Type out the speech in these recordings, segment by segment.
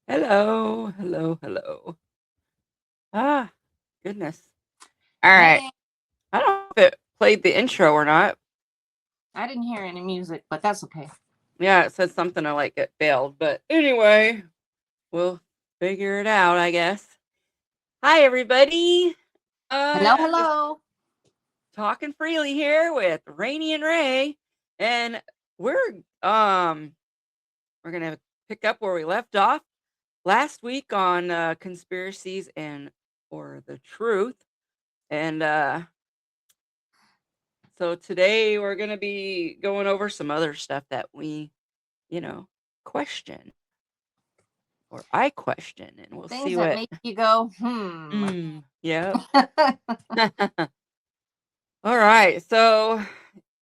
Hello, hello, hello. Ah, goodness. All right. Hey, I don't know if it played the intro or not. I didn't hear any music, but that's okay. Yeah, it said something like it failed. But anyway, we'll figure it out, I guess. Hi, everybody. Hello, Just hello. talking freely here with Rainy and Ray. And we're um we're gonna pick up where we left off last week on conspiracies and or the truth. And so today we're going to be going over some other stuff that we, you know, question or I question, and we'll Things see that what. make you go, Yeah. All right. So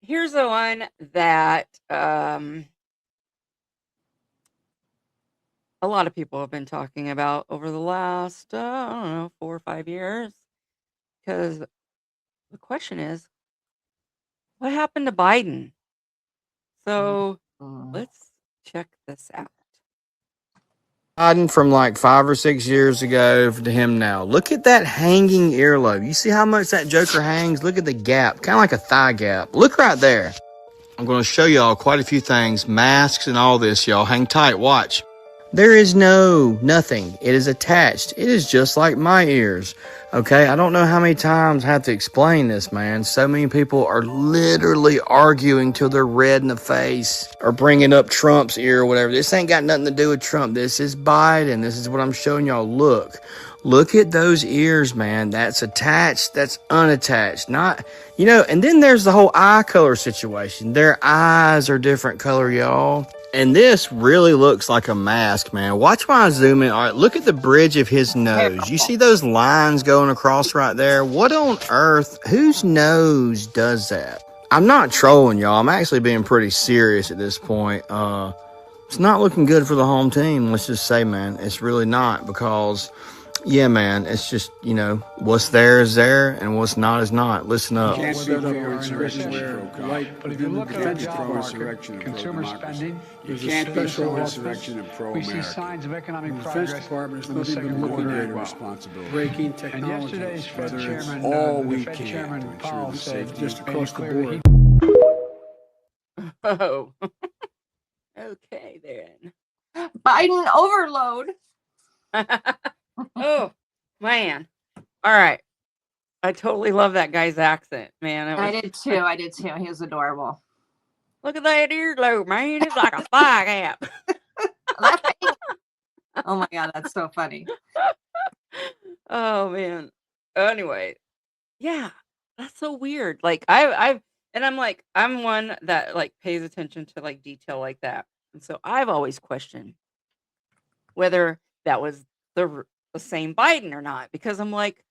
here's the one that a lot of people have been talking about over the last, I don't know, 4 or 5 years. Because the question is, what happened to Biden? So let's check this out. Biden from like 5 or 6 years ago to him now. Look at that hanging earlobe. You see how much that joker hangs? Look at the gap, kind of like a thigh gap. Look right there. I'm going to show y'all quite a few things, masks and all this, y'all. Hang tight, watch. There is nothing. It is attached. It is just like my ears. Okay, I don't know how many times I have to explain this, man. So many people are literally arguing till they're red in the face or bringing up Trump's ear or whatever. This ain't got nothing to do with Trump. This is Biden. This is what I'm showing y'all. Look at those ears, man. That's attached. That's unattached. Not, and then there's the whole eye color situation. Their eyes are different color, y'all. And this really looks like a mask, man. Watch when I zoom in. All right, look at the bridge of his nose. You see those lines going across right there? What on earth? Whose nose does that? I'm not trolling, y'all. I'm actually being pretty serious at this point. It's not looking good for the home team. Let's just say, man, it's really not because, yeah, man, it's just, what's there is there and what's not is not. Listen up. Can't speak for insurrection pro-cop. But if you look at the Defense job pro-insurrection market, and consumer pro-democracy. spending, You can't be pro-insurrection and we pro-American. see signs of economic The Defense progress Department is in the not even second looking quarter at as well. responsibility. Breaking And technologies, yesterday's Fed whether it's chairman, all the we Fed can chairman to ensure Powell the said safety just made it across the clear board. Oh, okay then. Biden overload. Oh, man. All right. I totally love that guy's accent, man. I did too. He was adorable. Look at that earlobe, man. It's like a thigh gap. Oh my God, that's so funny. Oh man. Anyway, yeah, that's so weird. Like I'm one that like pays attention to like detail like that, and so I've always questioned whether that was the same Biden or not, because I'm like,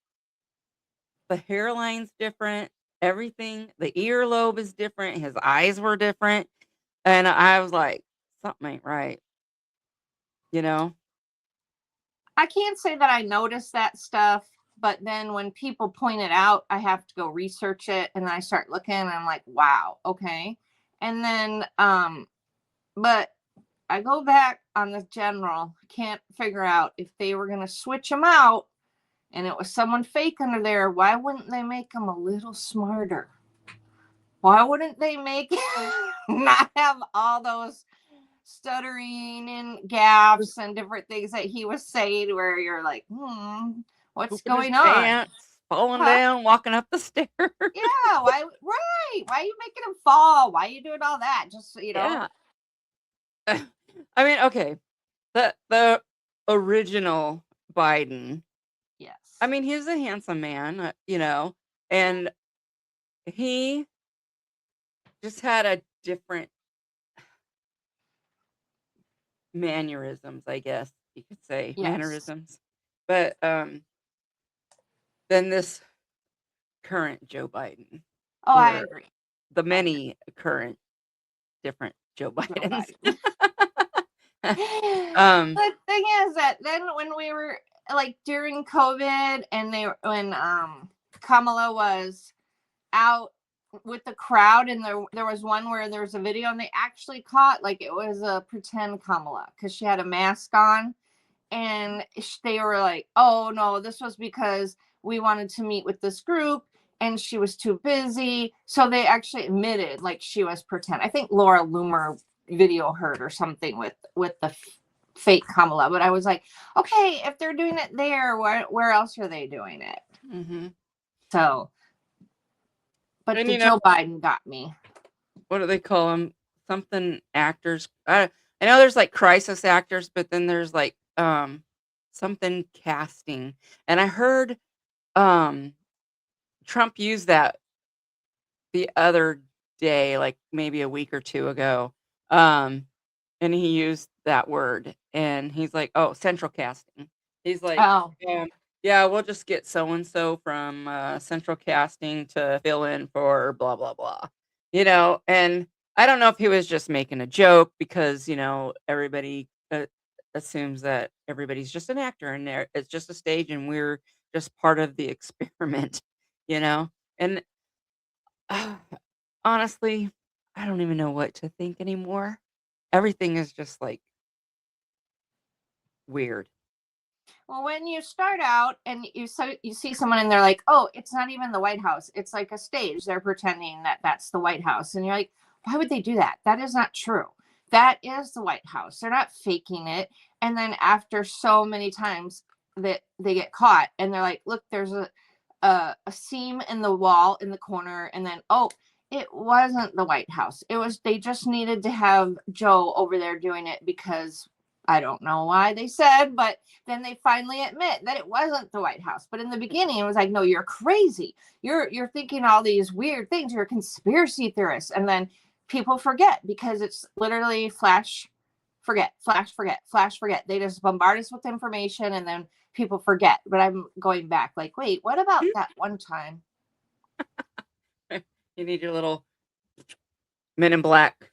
the hairline's different, everything, the earlobe is different, his eyes were different, and I was like, something ain't right, you know? I can't say that I noticed that stuff, but then when people point it out, I have to go research it, and I start looking, and I'm like, wow, okay. And then, but I go back on the general. Can't figure out if they were going to switch them out and it was someone fake under there. Why wouldn't they make them a little smarter? Why wouldn't they make not have all those stuttering and gaps and different things that he was saying where you're like, what's Pooping his going on? pants, falling down, walking up the stairs. Yeah, why? Right? Why are you making him fall? Why are you doing all that? Just Yeah. I mean, okay, the original Biden. Yes. I mean, he's a handsome man, and he just had a different mannerisms, I guess you could say, Yes. mannerisms. But then this current Joe Biden. Oh, I agree. The many current different Joe Bidens. The thing is that then when we were like during COVID and when Kamala was out with the crowd and there was one where there was a video and they actually caught like it was a pretend Kamala because she had a mask on and they were like, oh no, this was because we wanted to meet with this group and she was too busy. So they actually admitted like she was pretend. I think Laura Loomer video heard or something with the fake Kamala. But I was like, okay, if they're doing it there, where else are they doing it? Mm-hmm. So, but And the Joe Biden got me. what do they call them? Something actors. I know there's like crisis actors, but then there's like something casting. And I heard Trump used that the other day, like maybe a week or two ago. And he used that word and he's like, oh, central casting. He's like, Oh, yeah, we'll just get so and so from central casting to fill in for blah blah blah. And I don't know if he was just making a joke because, everybody assumes that everybody's just an actor and it's just a stage and we're just part of the experiment, you know? And honestly, I don't even know what to think anymore. Everything is just like weird. well, when you start out and you see someone and they're like, oh, it's not even the White House. It's like a stage. They're pretending that that's the White House. And you're like, why would they do that? That is not true. That is the White House. They're not faking it. And then after so many times that they get caught and they're like, look, there's a seam in the wall in the corner. And then, oh, it wasn't the White House. It was, they just needed to have Joe over there doing it because I don't know why they said, but then they finally admit that it wasn't the White House. But in the beginning, it was like, no, you're crazy. You're thinking all these weird things. You're a conspiracy theorist. And then people forget because it's literally flash, forget, flash, forget, flash, forget. They just bombard us with information and then people forget. But I'm going back like, wait, what about that one time? You need your little Men in Black.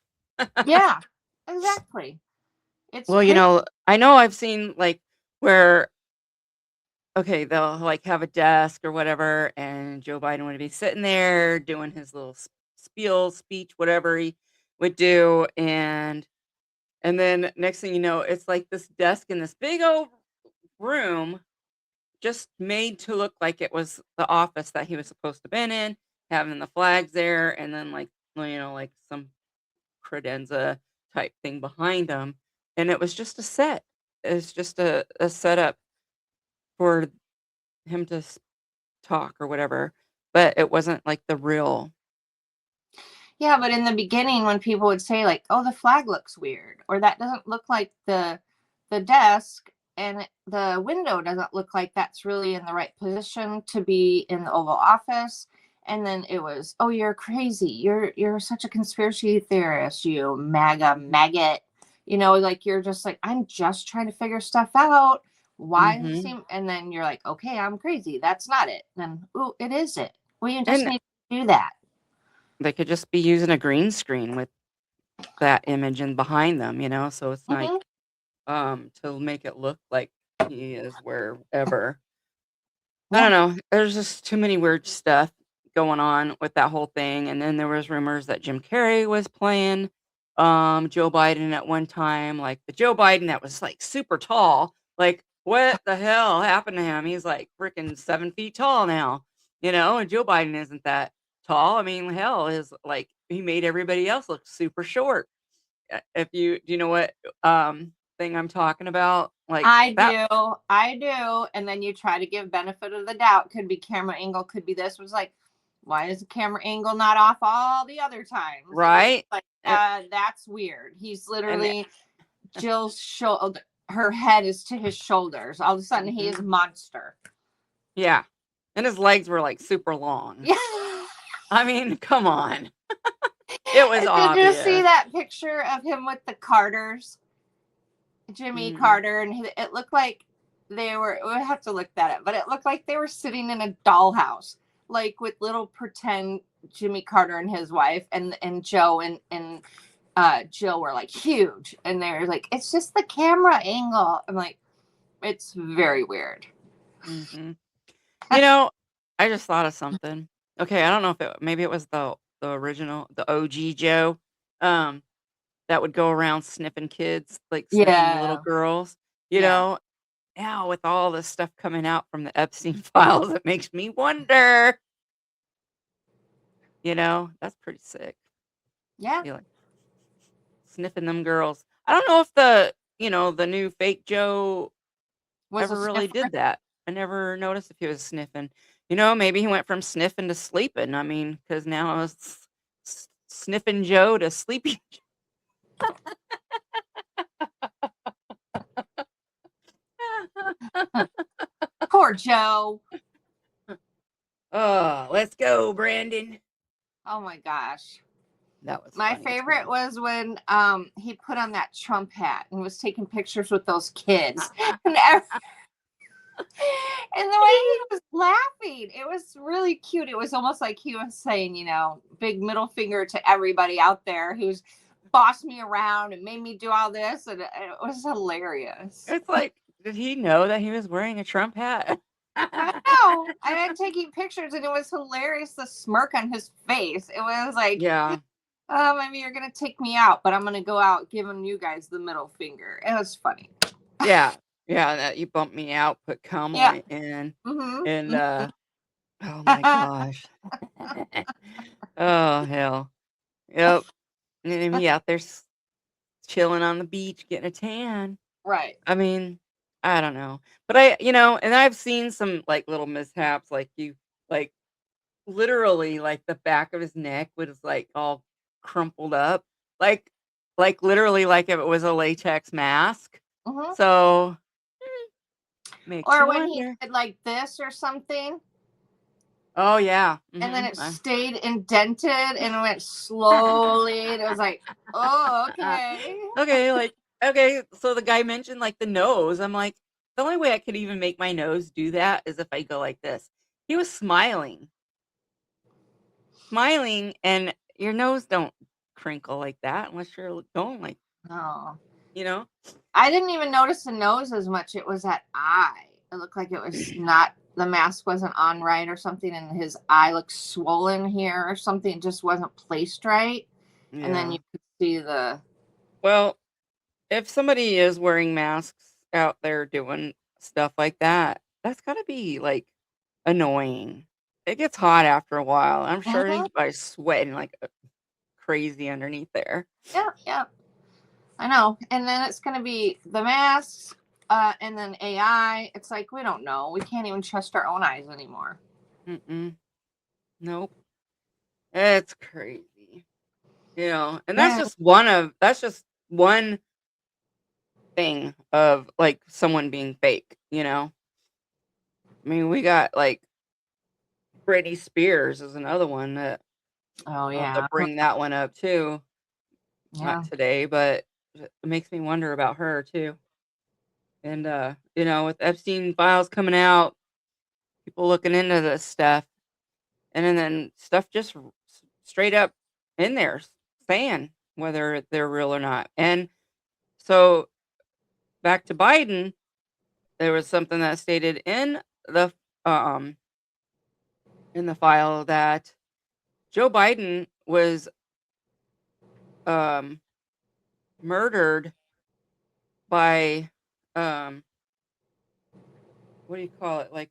Yeah, exactly. It's Well, crazy. I know I've seen like where okay, they'll like have a desk or whatever, and Joe Biden would be sitting there doing his little spiel, speech, whatever he would do, and then next thing you know, it's like this desk in this big old room just made to look like it was the office that he was supposed to been in, having the flags there, and then like like some credenza type thing behind him, and it was just a set. It was just a setup for him to talk or whatever, but it wasn't like the real. Yeah, but in the beginning, when people would say like, "Oh, the flag looks weird," or "That doesn't look like the desk," and the window doesn't look like that's really in the right position to be in the Oval Office, and then it was, "Oh, you're crazy. You're such a conspiracy theorist, you MAGA maggot." Like you're just like, I'm just trying to figure stuff out. Why does it Hmm. seem? And then you're like, okay, I'm crazy. That's not it. Then, oh, it is it. Well, you just And need to do that. they could just be using a green screen with that image and behind them, so it's like Hmm. to make it look like he is wherever. I don't Yeah. know. There's just too many weird stuff going on with that whole thing. And then there was rumors that Jim Carrey was playing Joe Biden at one time, like the Joe Biden that was like super tall. Like, what the hell happened to him? He's like freaking 7 feet tall now, and Joe Biden isn't that tall. I mean, hell, is like he made everybody else look super short. If do you know what thing I'm talking about? Like I that, do. I do. And then you try to give benefit of the doubt. Could be camera angle, could be this. Was like, why is the camera angle not off all the other times? And you're right? like, And, that's weird. He's and literally Jill's shoulder. Her head is to his shoulders. All of a sudden, he is a mhm. monster. Yeah. And his legs were, like, super long. Yeah. I mean, come on. It was Did you see obvious. that picture of him with the Carters? Jimmy Mhm. Carter, and it looked like they were. We'll have to look that up, but it looked like they were sitting in a dollhouse, like with little pretend Jimmy Carter and his wife, and Joe and Jill were like huge, and they're like, it's just the camera angle. I'm like, it's very weird. Mhm. You know, I just thought of something. Okay, I don't know if maybe it was the original, the OG Joe, um, that would go around sniffing kids, like sniffing the little Yeah, girls, you yeah. know? now with all this stuff coming out from the Epstein files, it makes me wonder. That's pretty sick. Yeah. Be like sniffing them girls. I don't know if the new fake Joe Was a ever really sniffer. did that. I never noticed if he was sniffing. Maybe he went from sniffing to sleeping. I mean, because now it's sniffing Joe to sleepy. Poor Joe. Oh, let's go, Brandon. Oh my gosh. That was My funny favorite too. was when he put on that Trump hat and was taking pictures with those kids. And, and the way he was laughing, it was really cute. It was almost like he was saying, big middle finger to everybody out there who's bossed me around and made me do all this. And it was hilarious. It's like, did he know that he was wearing a Trump hat? I know. I had taking pictures and it was hilarious. The smirk on his face. It was like, Yeah. oh, maybe you're going to take me out, but I'm going to go out giving you guys the middle finger. It was funny. Yeah. Yeah. That you bumped me out, put cum Yeah. on it in. Mm-hmm. And, oh my gosh. Oh, hell. Yep. And he out there chilling on the beach, getting a tan. Right. I mean, I don't know. But and I've seen some like little mishaps, like literally like the back of his neck was like all crumpled up. Like literally like if it was a latex mask. Mm-hmm. So makes Or you when he wonder. did like this or something, Oh yeah. and then it Mhm. stayed indented and it went slowly. And it was like, oh, okay. Okay, so the guy mentioned like the nose. I'm like, the only way I could even make my nose do that is if I go like this. He was smiling. Smiling, and your nose don't crinkle like that unless you're going like, Oh. you know? I didn't even notice the nose as much. It was that eye. It looked like it was not, the mask wasn't on right or something, and his eye looked swollen here or something. It just wasn't placed right. And then Yeah. you could see the, Well, if somebody is wearing masks out there doing stuff like that, that's gotta be like annoying. It gets hot after a while. I'm sure Mhm. anybody's sweating like crazy underneath there. yeah. I know. And then it's going to be the masks and then AI. It's like, we don't know. We can't even trust our own eyes anymore. Mm-mm. Nope. It's crazy. And Yeah. that's just one thing of like someone being fake. I mean, we got like Britney Spears is another one that Oh, I'll have to yeah. bring that one up too. Yeah. Not today, but it makes me wonder about her too. And with Epstein files coming out, people looking into this stuff, and then stuff just straight up in there saying whether they're real or not. And so back to Biden, there was something that stated the um in the file that Joe Biden was um murdered by um what do you call it? Like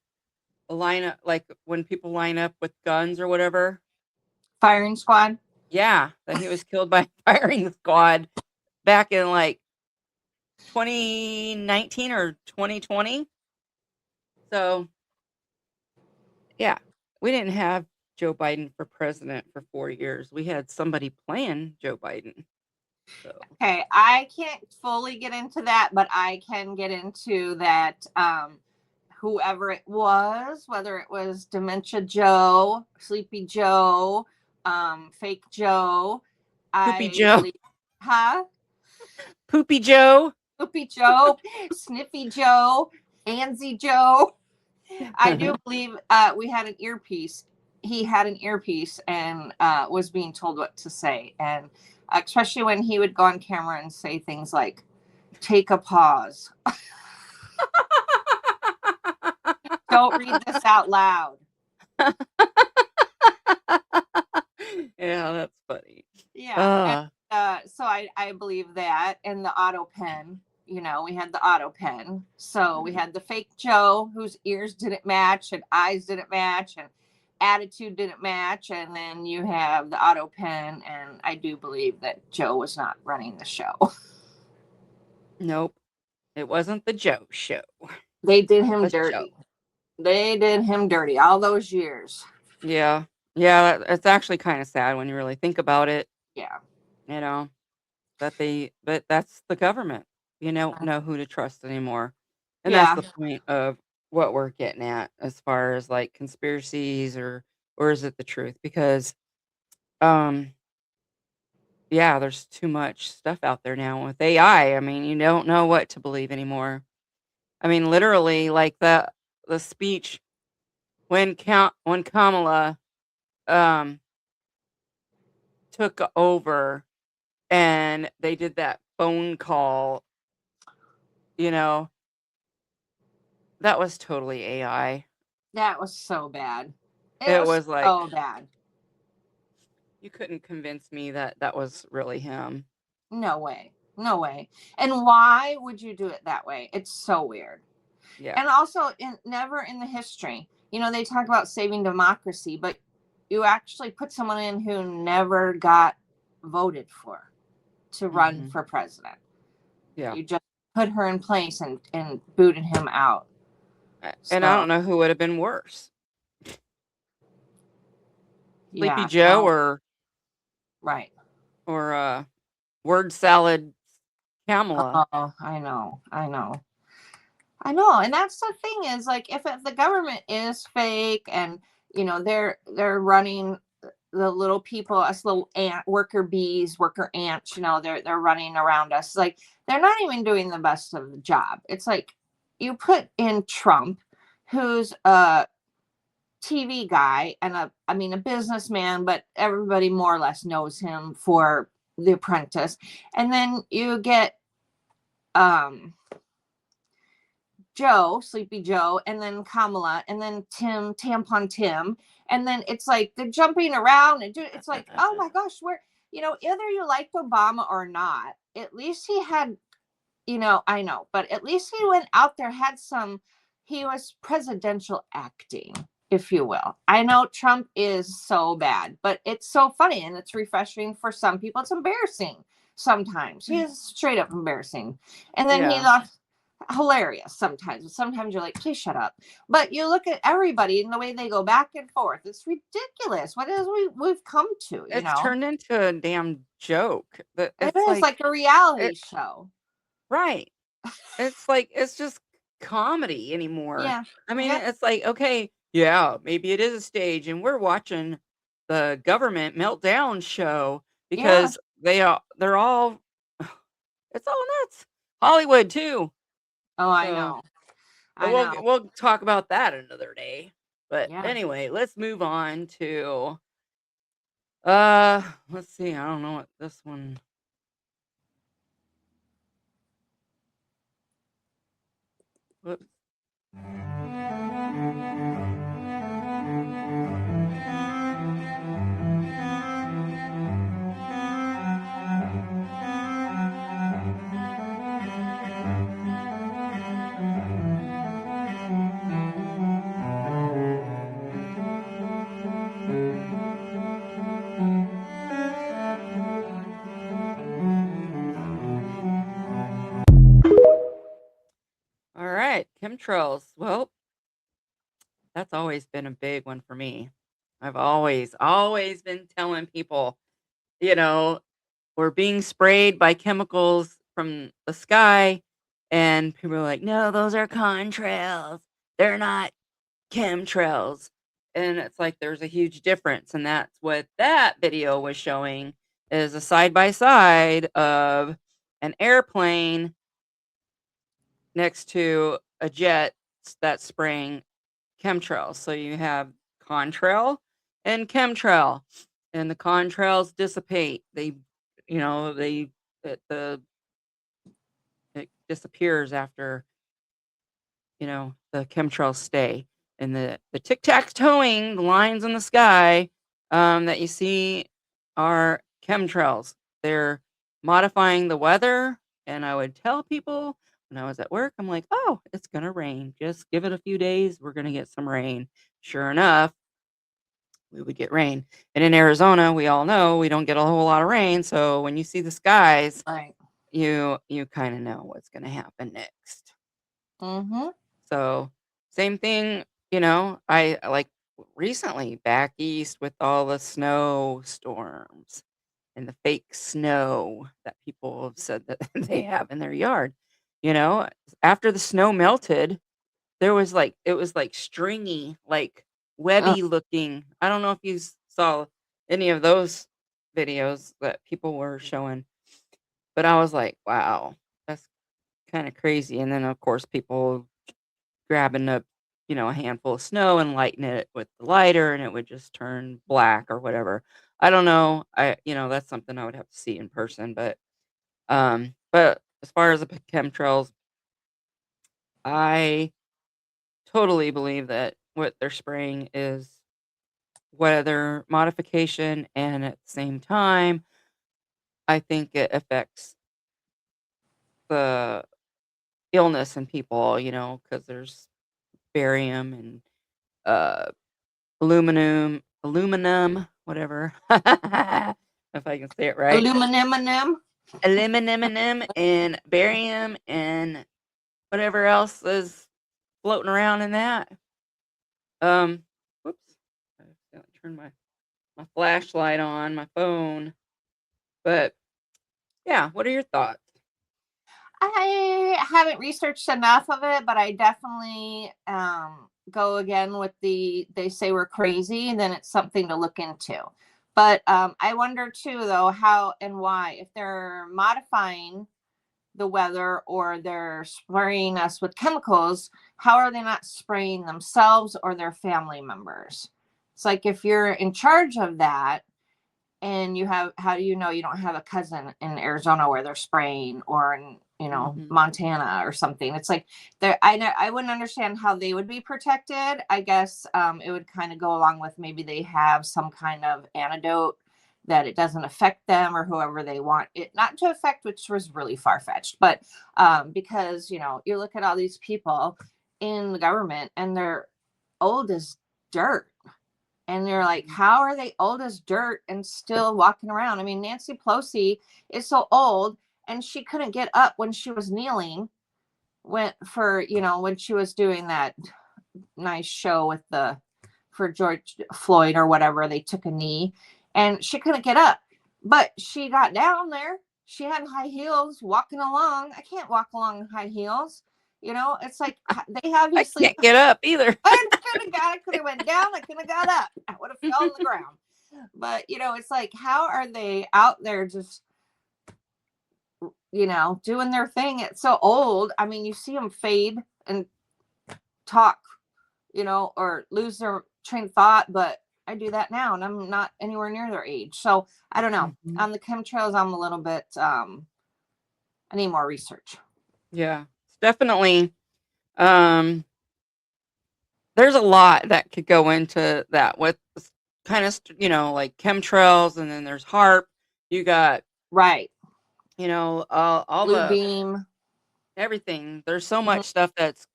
a lineup, like when people line up with guns or whatever. Firing squad. Yeah, that he was killed by a firing squad back in like 2019 or 2020. So, yeah, we didn't have Joe Biden for president for 4 years. We had somebody playing Joe Biden. So, Okay. I can't fully get into that, but I can get into that. Whoever it was, whether it was Dementia Joe, Sleepy Joe, Fake Joe, Poopy I Joe, believe, huh? Poopy Joe. Poopy Joe, Sniffy Joe, Anzy Joe. I do believe we had an earpiece. He had an earpiece and was being told what to say. And especially when he would go on camera and say things like, take a pause. Don't read this out loud. Yeah, that's funny. Yeah. Uh, And, so I believe that. And the auto pen, we had the auto pen. So we had the fake Joe whose ears didn't match and eyes didn't match and attitude didn't match. And then you have the auto pen. And I do believe that Joe was not running the show. Nope. It wasn't the Joe show. They did him The dirty. show. They did him dirty all those years. Yeah. Yeah, it's actually kind of sad when you really think about it, Yeah. you know, but that's the government. You don't know who to trust anymore. And that's Yeah. the point of what we're getting at as far as like conspiracies or is it the truth? Because um yeah, there's too much stuff out there now with AI. I mean, you don't know what to believe anymore. I mean, literally like the speech when Kamala um took over and they did that phone call, you know, that was totally AI. That was so bad. It It was was like so bad. you couldn't convince me that that was really him. No way. No way. And why would you do it that way? It's so weird. Yeah. And also, never in the history, they talk about saving democracy, but you actually put someone in who never got voted for to run for president. Yeah. You just put her in place and booted him out. And I don't know who would have been worse. Sleepy Yeah, Joe no, right. or word salad Kamala. Oh, I know. And that's the thing is like if the government is fake and they're running the little people, us little worker bees, worker ants, they're running around us. Like they're not even doing the best of the job. It's like you put in Trump, who's a TV guy and a businessman, but everybody more or less knows him for The Apprentice. And then you get Joe, Sleepy Joe, and then Kamala, and then Tampon Tim, and then it's like they're jumping around and it's like, oh my gosh, either you liked Obama or not, at least he had, I know, but at least he went out there, he was presidential acting, if you will. I know Trump is so bad, but it's so funny and it's refreshing for some people. It's embarrassing sometimes. He is straight up embarrassing. And then he lost. Hilarious sometimes. Sometimes you're like, please shut up. But you look at everybody and the way they go back and forth. It's ridiculous. What is we've come to? It's turned into a damn joke. It is like a reality show, right? It's just comedy anymore. Yeah. I mean, it's like okay, yeah, maybe it is a stage, and we're watching the government meltdown show because they're all it's all nuts. Hollywood too. Oh, I know. But we'll talk about that another day. But Yeah. anyway, let's move on to let's see. I don't know what this one. Whoops. All right, chemtrails. Well, that's always been a big one for me. I've always been telling people, you know, we're being sprayed by chemicals from the sky, and people are like, no, those are contrails. They're not chemtrails. And it's like there's a huge difference. And that's what that video was showing is a side by side of an airplane next to a jet that's spraying chemtrails. So you have contrail and chemtrail, and the contrails dissipate. They it disappears after the chemtrails stay. And the tic tac toeing, the lines in the sky that you see are chemtrails. They're modifying the weather, and I would tell people when I was at work. I'm like, oh, it's going to rain. Just give it a few days. We're going to get some rain. Sure enough, we would get rain. And in Arizona, we all know we don't get a whole lot of rain. So when you see the skies, Right. you kind of know what's going to happen next. Mm-hmm. So same thing, I like recently back east with all the snowstorms and the fake snow that people have said that they have in their yard. You know, After the snow melted, it was like stringy, like Oh, webby looking. I don't know if you saw any of those videos that people were showing, but I was like, wow, that's kind of crazy. And then of course people grabbing a handful of snow and lighting it with the lighter and it would just turn black or whatever. I don't know. That's something I would have to see in person, but as far as the chemtrails, I totally believe that what they're spraying is weather modification, and at the same time, I think it affects the illness in people, because there's barium and uh aluminum, whatever. If I can say it right. aluminum. Aluminum and barium and whatever else is floating around in that. Whoops. I accidentally turned my flashlight on my phone. But yeah, what are your thoughts? I haven't researched enough of it, but I definitely go again with they say we're crazy, and then it's something to look into. But I wonder too, though, how and why, if they're modifying the weather or they're spraying us with chemicals, how are they not spraying themselves or their family members? It's like if you're in charge of that, and how do you know you don't have a cousin in Arizona where they're spraying, or in Mhm. Montana or something? It's like I wouldn't understand how they would be protected. I guess it would kind of go along with maybe they have some kind of antidote that it doesn't affect them or whoever they want it not to affect, which was really far-fetched. But because you look at all these people in the government and they're old as dirt, and you're like, how are they old as dirt and still walking around? I mean, Nancy Pelosi is so old, and she couldn't get up when she was kneeling when she was doing that nice show for George Floyd or whatever. They took a knee and she couldn't get up, but she got down there. She had high heels walking along. I can't walk along in high heels. It's like they I obviously can't get up either. I could have went down. I could have got up. I would have fell on the ground. But it's like, how are they out there just doing their thing? It's so old. I mean, you see them fade and talk, or lose their train of thought. But I do that now, and I'm not anywhere near their age. So I don't know. Mhm. On the chemtrails, I'm a little bit. I need more research. Yeah, it's definitely. Um, there's a lot that could go into that with kind of, like chemtrails, and then there's HARP. You got, Right. all Blue the beam. everything. There's so Mhm. much stuff that's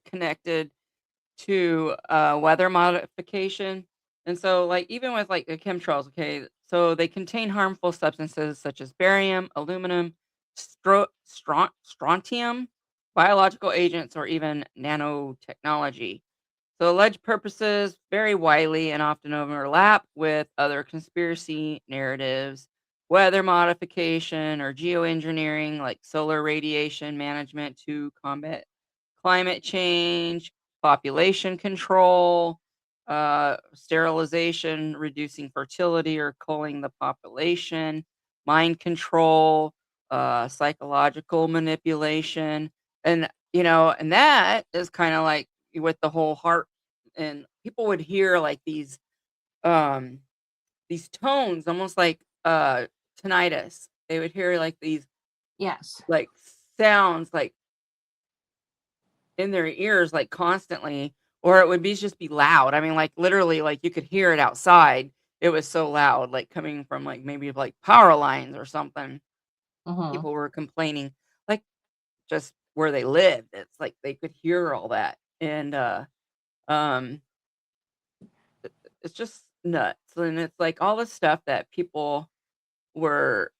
connected to weather modification. And so, like, even with like the chemtrails, okay, so they contain harmful substances such as barium, aluminum, strontium, biological agents, or even nanotechnology. So alleged purposes vary widely and often overlap with other conspiracy narratives, weather modification or geoengineering, like solar radiation management to combat climate change, population control, sterilization, reducing fertility or culling the population, mind control, psychological manipulation. And that is kind of like with the whole heart, and people would hear like um these tones almost like tinnitus. They would hear like these Yes. like sounds like in their ears like constantly, or it would just be loud. I mean, like literally, like you could hear it outside. It was so loud, like coming from like maybe like power lines or something. Hmm. People were complaining, like just where they lived. It's like they could hear all that, and um, it's just nuts. And it's like all the stuff that people were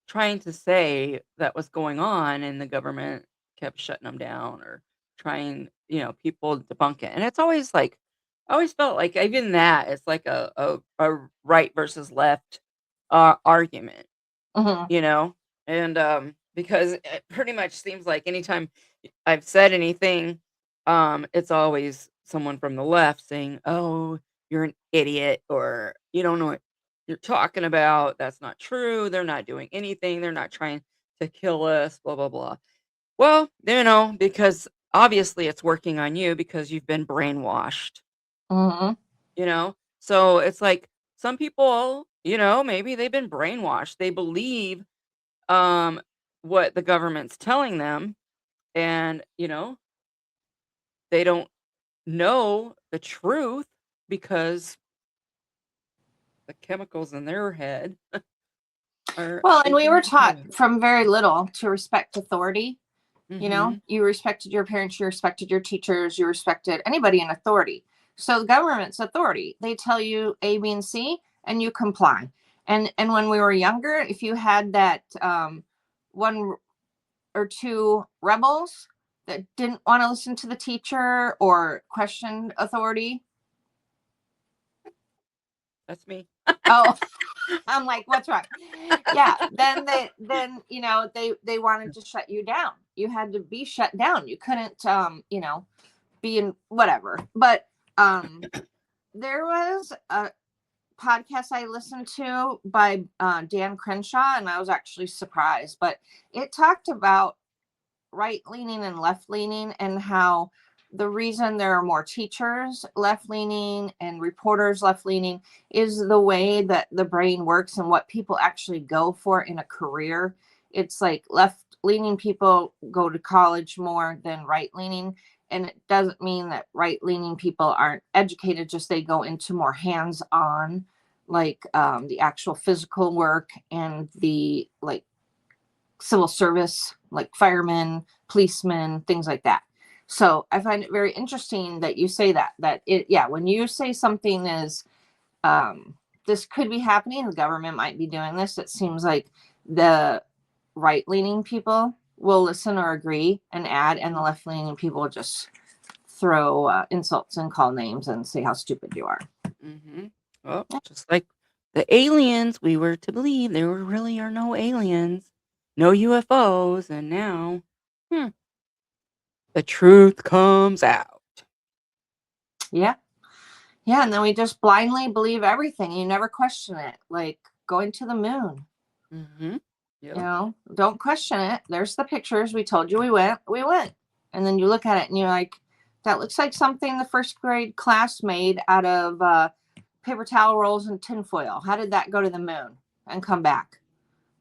trying to say that was going on, and the government kept shutting them down or trying, people debunk it. And it's always like, I always felt like even that it's like a right versus left argument, Mhm. you know? And because it pretty much seems like anytime I've said anything, it's always someone from the left saying, "Oh, you're an idiot," or "You don't know what you're talking about. That's not true. They're not doing anything. They're not trying to kill us, blah blah blah." Well, because obviously it's working on you because you've been brainwashed, Mhm. you know? So it's like some people, maybe they've been brainwashed. They believe um what the government's telling them, and they don't know the truth because the chemicals in their head are Well, and we making were them taught do it. from very little to respect authority. Mhm. You respected your parents, you respected your teachers, you respected anybody in authority. So the government's authority. They tell you A, B, and C, and you comply. And when we were younger, if you had that one or two rebels that didn't want to listen to the teacher or question authority, That's me. oh, I'm like, what's wrong? Yeah, then they wanted to shut you down. You had to be shut down. You couldn't be in whatever. But there was a podcast I listened to by Dan Crenshaw, and I was actually surprised. But it talked about right leaning and left leaning, and how the reason there are more teachers left leaning and reporters left leaning is the way that the brain works and what people actually go for in a career. It's like left leaning people go to college more than right leaning. And it doesn't mean that right leaning people aren't educated, just they go into more hands on, like the actual physical work and the like civil service, like firemen, policemen, things like that. So I find it very interesting that you say that it, yeah, when you say something is, this could be happening, the government might be doing this, it seems like the right leaning people will listen or agree and add, and the left leaning people just throw insults and call names and say how stupid you are. Mhm. Well, just like the aliens, we were to believe there really are no aliens, no UFOs, and now, hmm, the truth comes out. Yeah. Yeah. And then we just blindly believe everything. You never question it. Like going to the moon. Mhm. You Yep. know, don't question it. There's the pictures. We told you we went. We went. And then you look at it and you're like, that looks like something the first grade class made out of paper towel rolls and tinfoil. How did that go to the moon and come back?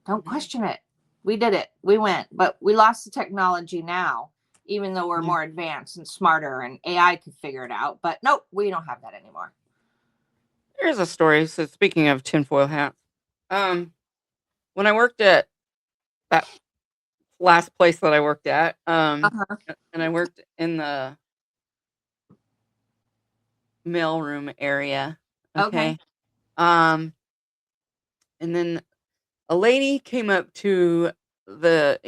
Don't Mhm. question it. We did it. We went. But we lost the technology now, even though we're Yeah. more advanced and smarter and AI could figure it out. But nope, we don't have that anymore. Here's a story. So speaking of tinfoil hats, when I worked at that last place that I worked at, Uh-huh. and I worked in the mailroom area. Okay. Okay. Um, and then a lady came up to the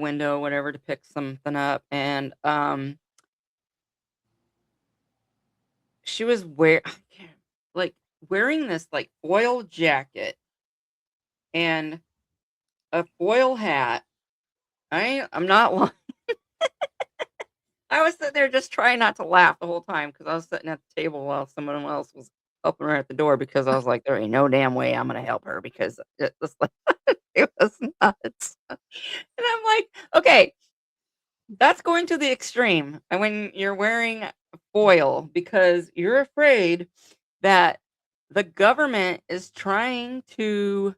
window, whatever, to pick something up, and she was like wearing this like foil jacket and a foil hat. I'm not lying. I was sitting there just trying not to laugh the whole time because I was sitting at the table while someone else was helping her at the door, because I was like, there ain't no damn way I'm gonna help her because it was like it was nuts. And I'm like, okay, that's going to the extreme. And when you're wearing foil because you're afraid that the government is trying to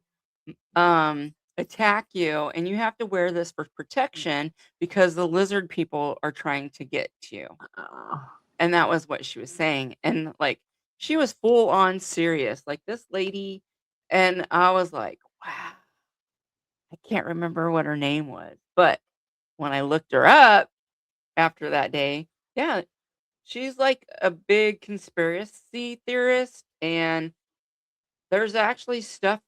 attack you, and you have to wear this for protection because the lizard people are trying to get you. And that was what she was saying. And like she was full on serious, like this lady. And I was like, wow, I can't remember what her name was, but when I looked her up after that day, yeah, she's like a big conspiracy theorist, and there's actually stuff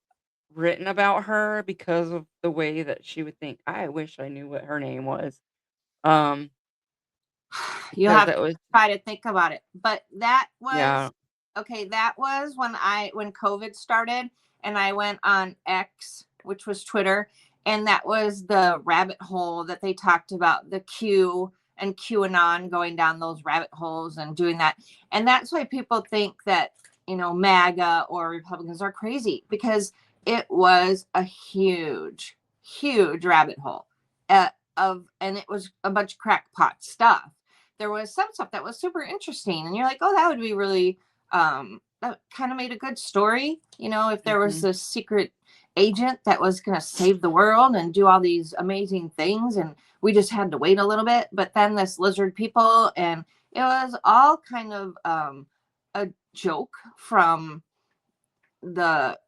written about her because of the way that she would think. I wish I knew what her name was. Um, You because have it to was try to think about it. But that yeah. was okay. That was when COVID started, and I went on X, which was Twitter, and that was the rabbit hole that they talked about, the Q and QAnon going down those rabbit holes and doing that. And that's why people think that, MAGA or Republicans are crazy, because it was a huge, huge rabbit hole and it was a bunch of crackpot stuff. There was some stuff that was super interesting, and you're like, oh, that would be really that kind of made a good story, if there was Mhm. this secret agent that was going to save the world and do all these amazing things, and we just had to wait a little bit. But then this lizard people, and it was all kind of a joke from the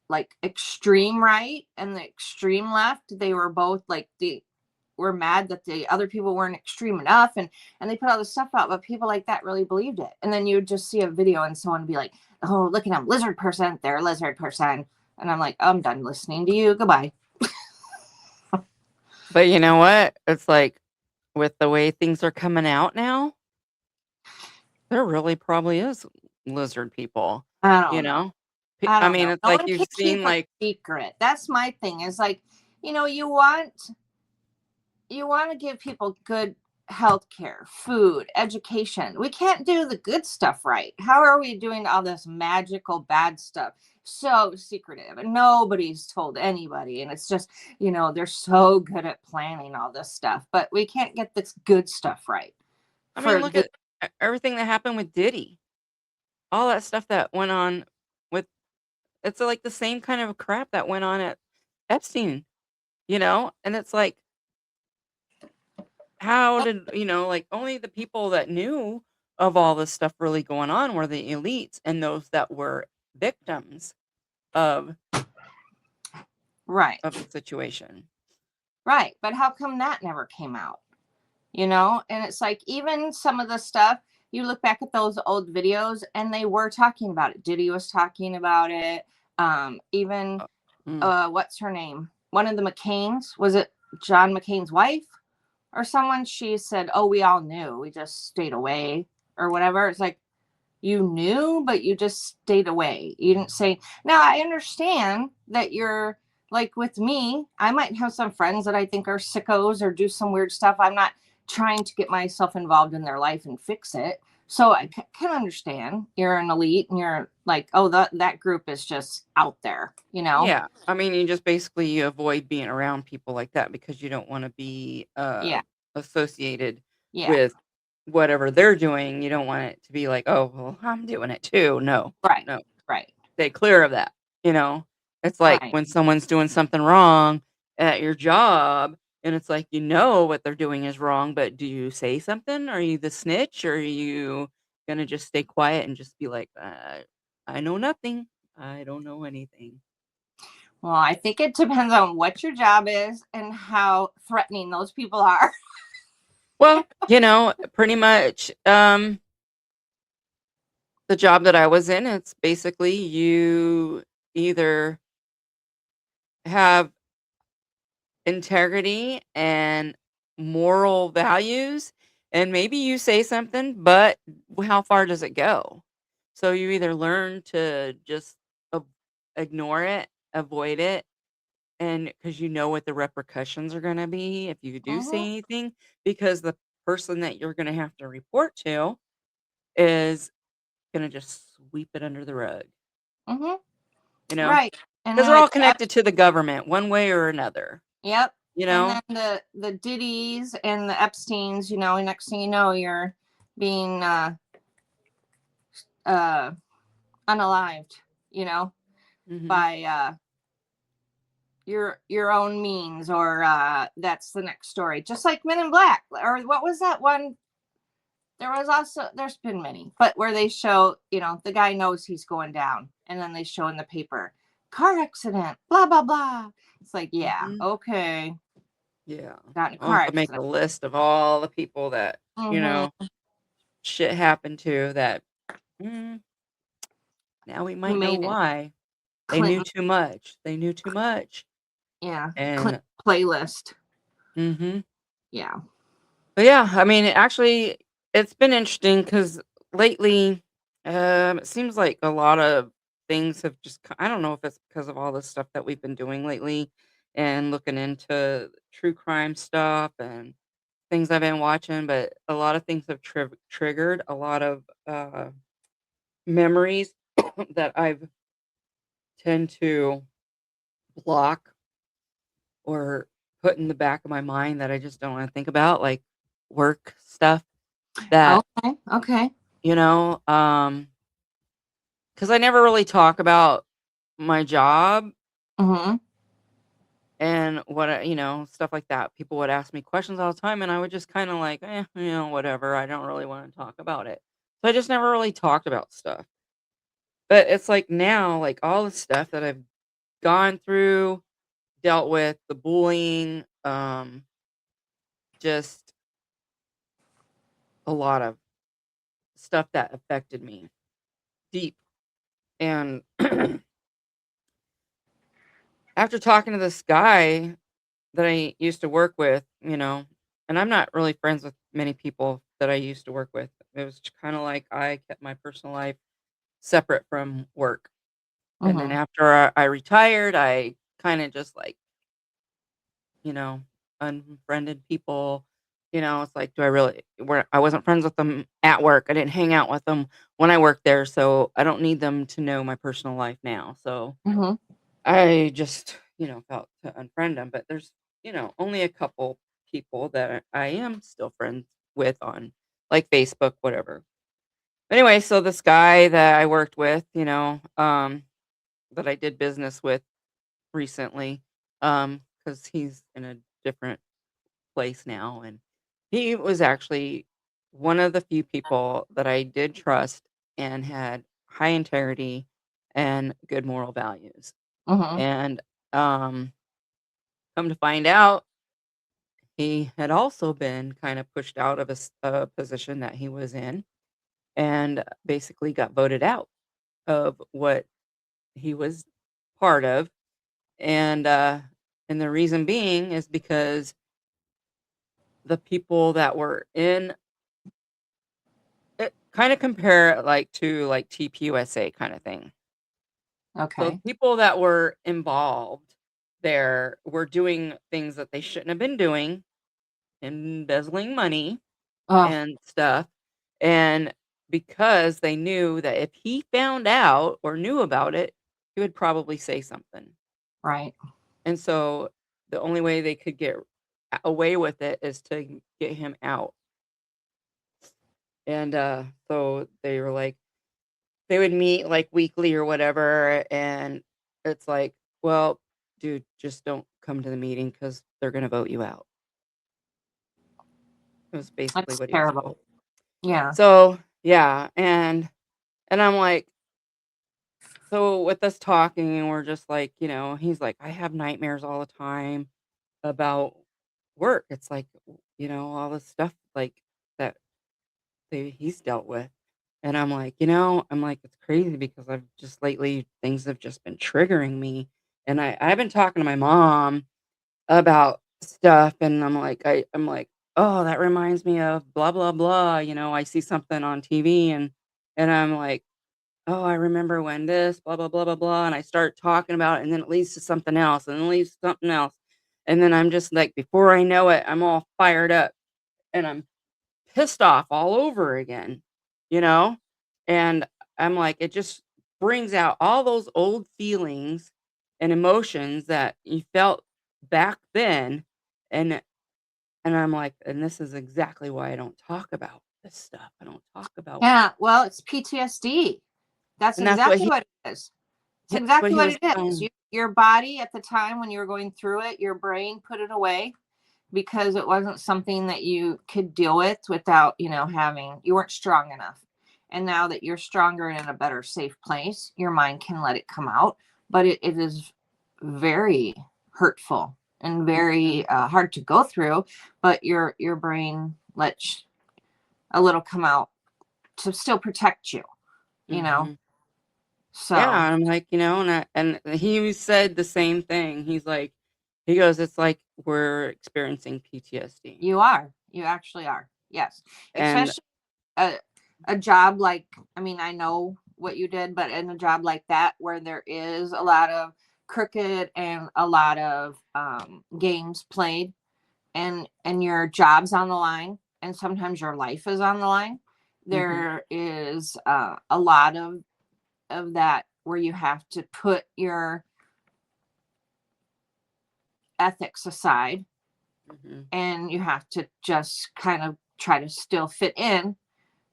like extreme right and the extreme left. They were both like were mad that the other people weren't extreme enough, and they put all this stuff out, but people like that really believed it. And then you would just see a video and someone would be like, oh, look at them, lizard person, they're a lizard person. And I'm like, I'm done listening to you, goodbye. But you know what? It's like with the way things are coming out now, there really probably is lizard people, I you don't know. know? I I don't mean, know. it's No like one can you've seen keep a like secret. That's my thing, is like, you want to give people good health care, food, education. We can't do the good stuff right. How are we doing all this magical bad stuff so secretive, and nobody's told anybody? And it's just, they're so good at planning all this stuff, but we can't get this good stuff right I mean, for look the at everything that happened with Diddy. All that stuff that went on with it's like the same kind of crap that went on at Epstein, you know? And it's like, how did, like only the people that knew of all this stuff really going on were the elites and those that were victims of right. of the situation. Right. But how come that never came out? And it's like, even some of the stuff, you look back at those old videos and they were talking about it. Diddy was talking about it. Even Mm. what's her name? One of the McCains, was it John McCain's wife or someone? She said, oh, we all knew, we just stayed away or whatever. It's like, you knew, but you just stayed away. You didn't say. Now, I understand that you're like, with me, I might have some friends that I think are sickos or do some weird stuff. I'm not trying to get myself involved in their life and fix it. So I can understand you're an elite and you're like, oh, that group is just out there, Yeah. I mean, you avoid being around people like that because you don't want to be Yeah. associated Yeah. with whatever they're doing. You don't want it to be like, oh, well, I'm doing it too. No, Right. no. Right. Stay clear of that, you know? It's like Right. when someone's doing something wrong at your job, and it's like, what they're doing is wrong, but do you say something? Are you the snitch, or are you gonna just stay quiet and just be like, I know nothing. I don't know anything." Well, I think it depends on what your job is and how threatening those people are. Well, pretty much, the job that I was in, it's basically you either have integrity and moral values, and maybe you say something, but how far does it go? So you either learn to just a- ignore it, avoid it, and because you know what the repercussions are going to be if you do say Mhm. anything, because the person that you're going to have to report to is going to just sweep it under the rug, Mhm. you know, Right. And because then they're all like connected to the government one way or another, yep. you And know? then the Diddy's and the Epstein's, next thing you know, you're being uh unalived, Hmm. by your own means, or that's the next story. Just like Men in Black, or what was that one? There's been many, but where they show, the guy knows he's going down, and then they show in the paper, car accident, blah blah blah. It's like, yeah, Hmm. okay. Yeah. got in a I'll car have to make a accident. list of all the people that, Hmm. shit happened to that. Mm, now we Who might know made it? why. They knew Clinton. too much. They knew too much. Yeah. Clinton And playlist. mhm. Yeah. But yeah, I mean, actually, it's been interesting because lately, it seems like a lot of things have just, I don't know if it's because of all the stuff that we've been doing lately and looking into true crime stuff and things I've been watching, but a lot of things have triggered a lot of memories that I've tend to block or put in the back of my mind that I just don't want to think about, like work stuff that, Okay. Okay. you know, because I never really talk about my job Hmm. and stuff like that. People would ask me questions all the time, and I would just kind of like, whatever. I don't really want to talk about it. So I just never really talked about stuff. But it's like now, like all the stuff that I've gone through, dealt with, the bullying, just a lot of stuff that affected me deep. And after talking to this guy that I used to work with, and I'm not really friends with many people that I used to work with. It was kind of like I kept my personal life separate from work. And then Hmm. after I retired, I kind of just like, you know, unfriended people. It's like, do I really, where I wasn't friends with them at work. I didn't hang out with them when I worked there. So I don't need them to know my personal life now. So Hmm. I just, felt to unfriend them. But there's, only a couple people that I am still friends with on like Facebook, whatever. Anyway, so this guy that I worked with, that I did business with recently, because he's in a different place now. And he was actually one of the few people that I did trust and had high integrity and good moral values. Hmm. And come to find out, he had also been kind of pushed out of a position that he was in and basically got voted out of what he was part of. And the reason being is because the people that were in it, kind of compare it like to like TPUSA kind of thing. So Okay. people that were involved there were doing things that they shouldn't have been doing, embezzling money Oh, and stuff. And because they knew that if he found out or knew about it, he would probably say something. right. And so the only way they could get away with it is to get him out. And so they were like, they would meet like weekly or whatever. And it's like, well, dude, just don't come to the meeting because they're going to vote you out. It was basically That's what he was terrible. told. Yeah. So, yeah. And I'm like, so with us talking, and we're just like, he's like, I have nightmares all the time about work. It's like, all this stuff like that he's dealt with. And I'm like, it's crazy because I've just lately things have just been triggering me. And I've been talking to my mom about stuff, and I'm like, oh, that reminds me of blah blah blah. I see something on TV, and I'm like, oh, I remember when this, blah, blah, blah, blah, blah. And I start talking about it, and then it leads to something else, and then it leads to something else. And then I'm just like, before I know it, I'm all fired up and I'm pissed off all over again, you know? And I'm like, it just brings out all those old feelings and emotions that you felt back then. And and I'm like, and this is exactly why I don't talk about this stuff. I don't talk about, Yeah. Well, it's PTSD. That's and that's what exactly what it is. It's that's what exactly he what was it is. telling. Your body at the time when you were going through it, your brain put it away because it wasn't something that you could deal with without, you weren't strong enough. And now that you're stronger and in a better, safe place, your mind can let it come out. But it is very hurtful. and very hard to go through, but your brain lets a little come out to still protect you, you know. Mhm. So Yeah, I'm like, and he said the same thing. He goes, it's like we're experiencing PTSD. you actually are, yes, And especially a job like, I mean, I know what you did, but in a job like that where there is a lot of crooked and a lot of games played, and your job's on the line, and sometimes your life is on the line, mhm, there is a lot of that where you have to put your ethics aside, mhm. and you have to just kind of try to still fit in,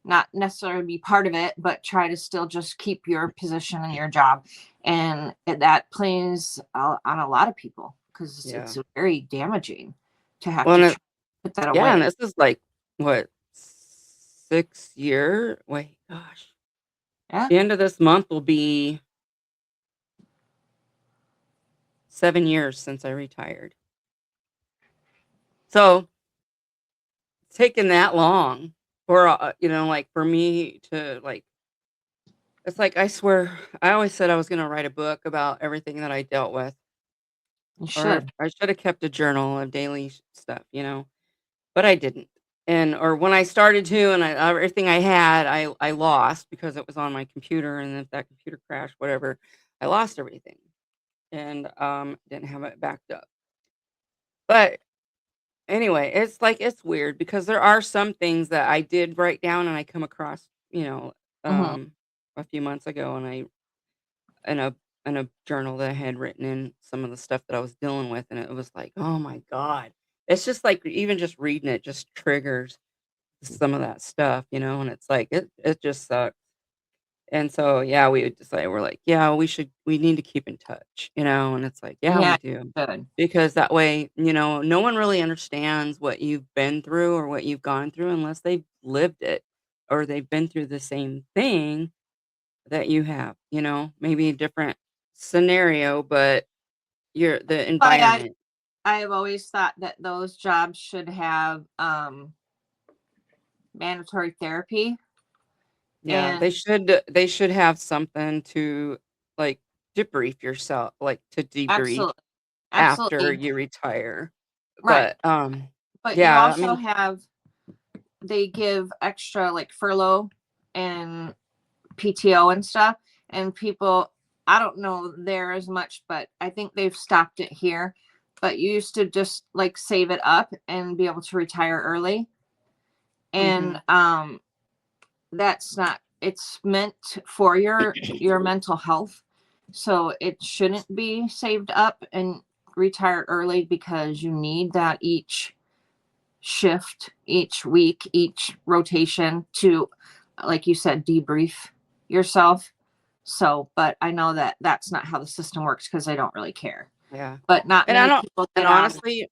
not necessarily be part of it, but try to still just keep your position in your job. And that plays on a lot of people because Yeah. it's very damaging to have Well, to and try to put that yeah, and away. this is like what, 6 year? Wait, gosh. Yeah. The end of this month will be 7 years since I retired. So it's taken that long for like for me to like. It's like I swear I always said I was going to write a book about everything that I dealt with, You or should. I should have kept a journal of daily stuff, but I didn't. And or when I started to, and everything I had, I lost because it was on my computer, and if that computer crashed, whatever, I lost everything, and didn't have it backed up. But anyway, it's like it's weird because there are some things that I did write down and I come across, Hmm. a few months ago, and I in a journal that I had written in some of the stuff that I was dealing with, and it was like, oh my god, it's just like even just reading it just triggers some of that stuff, and it's like it just sucks. And so yeah, we decided we're like, yeah, we need to keep in touch, and it's like, yeah, we Yeah, do. you should. Because that way, no one really understands what you've been through or what you've gone through unless they've lived it or they've been through the same thing that you have, maybe a different scenario, but the Why environment. I have always thought that those jobs should have mandatory therapy. Yeah, And they should have something to like debrief yourself, like to debrief absolutely, after absolutely you retire. right. But But you yeah, I also mean, have, they give extra like furlough and PTO and stuff. And people, I don't know there as much, but I think they've stopped it here. But you used to just like save it up and be able to retire early. And mhm, that's not, it's meant for your mental health. So it shouldn't be saved up and retire early because you need that each shift, each week, each rotation to, like you said, debrief yourself. So, but I know that that's not how the system works because they don't really care. yeah. But not And I many don't people and get on. honestly,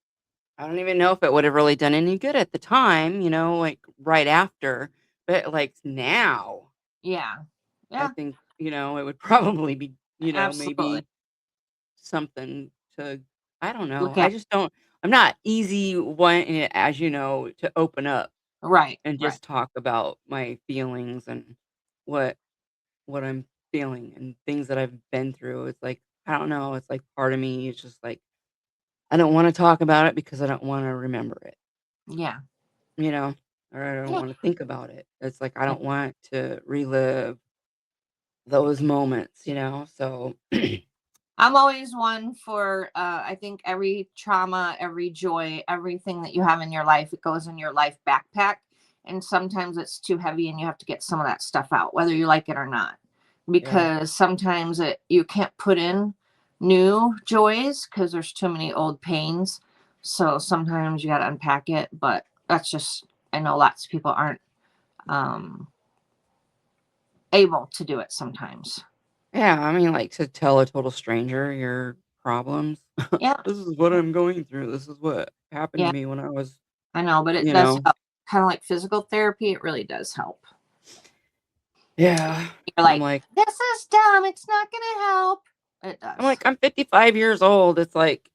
I don't even know if it would have really done any good at the time, like right after. But like now, Yeah. I Yeah, think, it would probably be, absolutely. maybe something to, I don't know. Look I at, just don't, I'm not easy one, as you know, to open up right, and right. just talk about my feelings and what what I'm feeling and things that I've been through. It's like, I don't know. It's like part of me is just like, I don't want to talk about it because I don't want to remember it. Yeah. you know, or I don't Yeah. want to think about it. It's like I Yeah. don't want to relive those moments. So I'm always one for I think every trauma, every joy, everything that you have in your life, it goes in your life backpack. And sometimes it's too heavy and you have to get some of that stuff out, whether you like it or not. yeah, Because sometimes you can't put in new joys because there's too many old pains. So sometimes you gotta unpack it. But that's just, I know lots of people aren't um able to do it sometimes. yeah. I mean, like to tell a total stranger your problems. Yeah. This is what I'm going through. This is what happened to Yeah. me when I was, I know, but it you does know, help. Kind of like physical therapy, it really does help. yeah. You're I'm like, like, this is dumb. It's not going to help. It does. I'm 55 years old. It's like,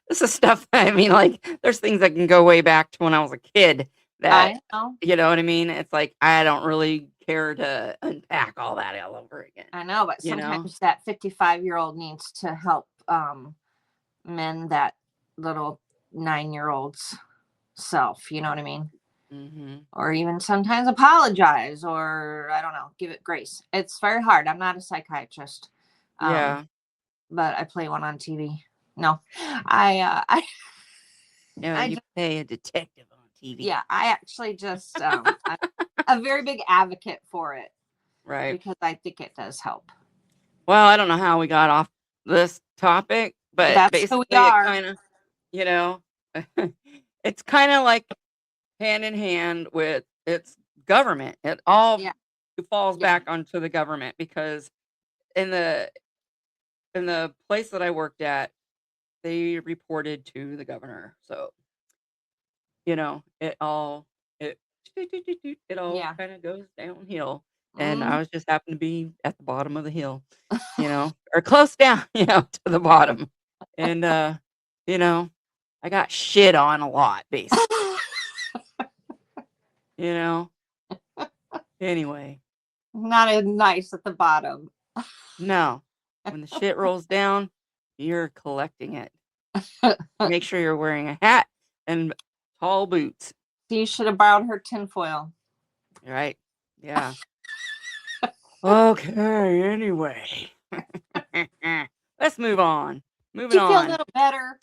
this is stuff, I mean, like, there's things that can go way back to when I was a kid that, I know. you know what I mean? It's like, I don't really care to unpack all that all over again, I know, but you know? sometimes that 55-year-old needs to help mend that little 9-year-old's self, you know what I mean? Mhm. Or even sometimes apologize, or I don't know, give it grace. It's very hard. I'm not a psychiatrist. Yeah. But I play one on TV. No. I Yeah, I you just, play a detective on TV. yeah, I actually just I'm a very big advocate for it Right. because I think it does help. Well, I don't know how we got off this topic, but That's who we basically it are. kinda, you know, it's kinda like hand in hand with its government. It all Yeah. falls Yeah. back onto the government because in the place that I worked at, they reported to the governor. So, you know, it it all Yeah. kind of goes downhill. And Mhm. I was just happened to be at the bottom of the hill, or close down, to the bottom. And you know, I got shit on a lot, basically. You know? Anyway, Not as nice at the bottom. no. When the shit rolls down, you're collecting it. Make sure you're wearing a hat and tall boots. You should have borrowed her tinfoil. Right? Yeah. Okay, anyway. Let's move on. Do Moving you feel a on. little better?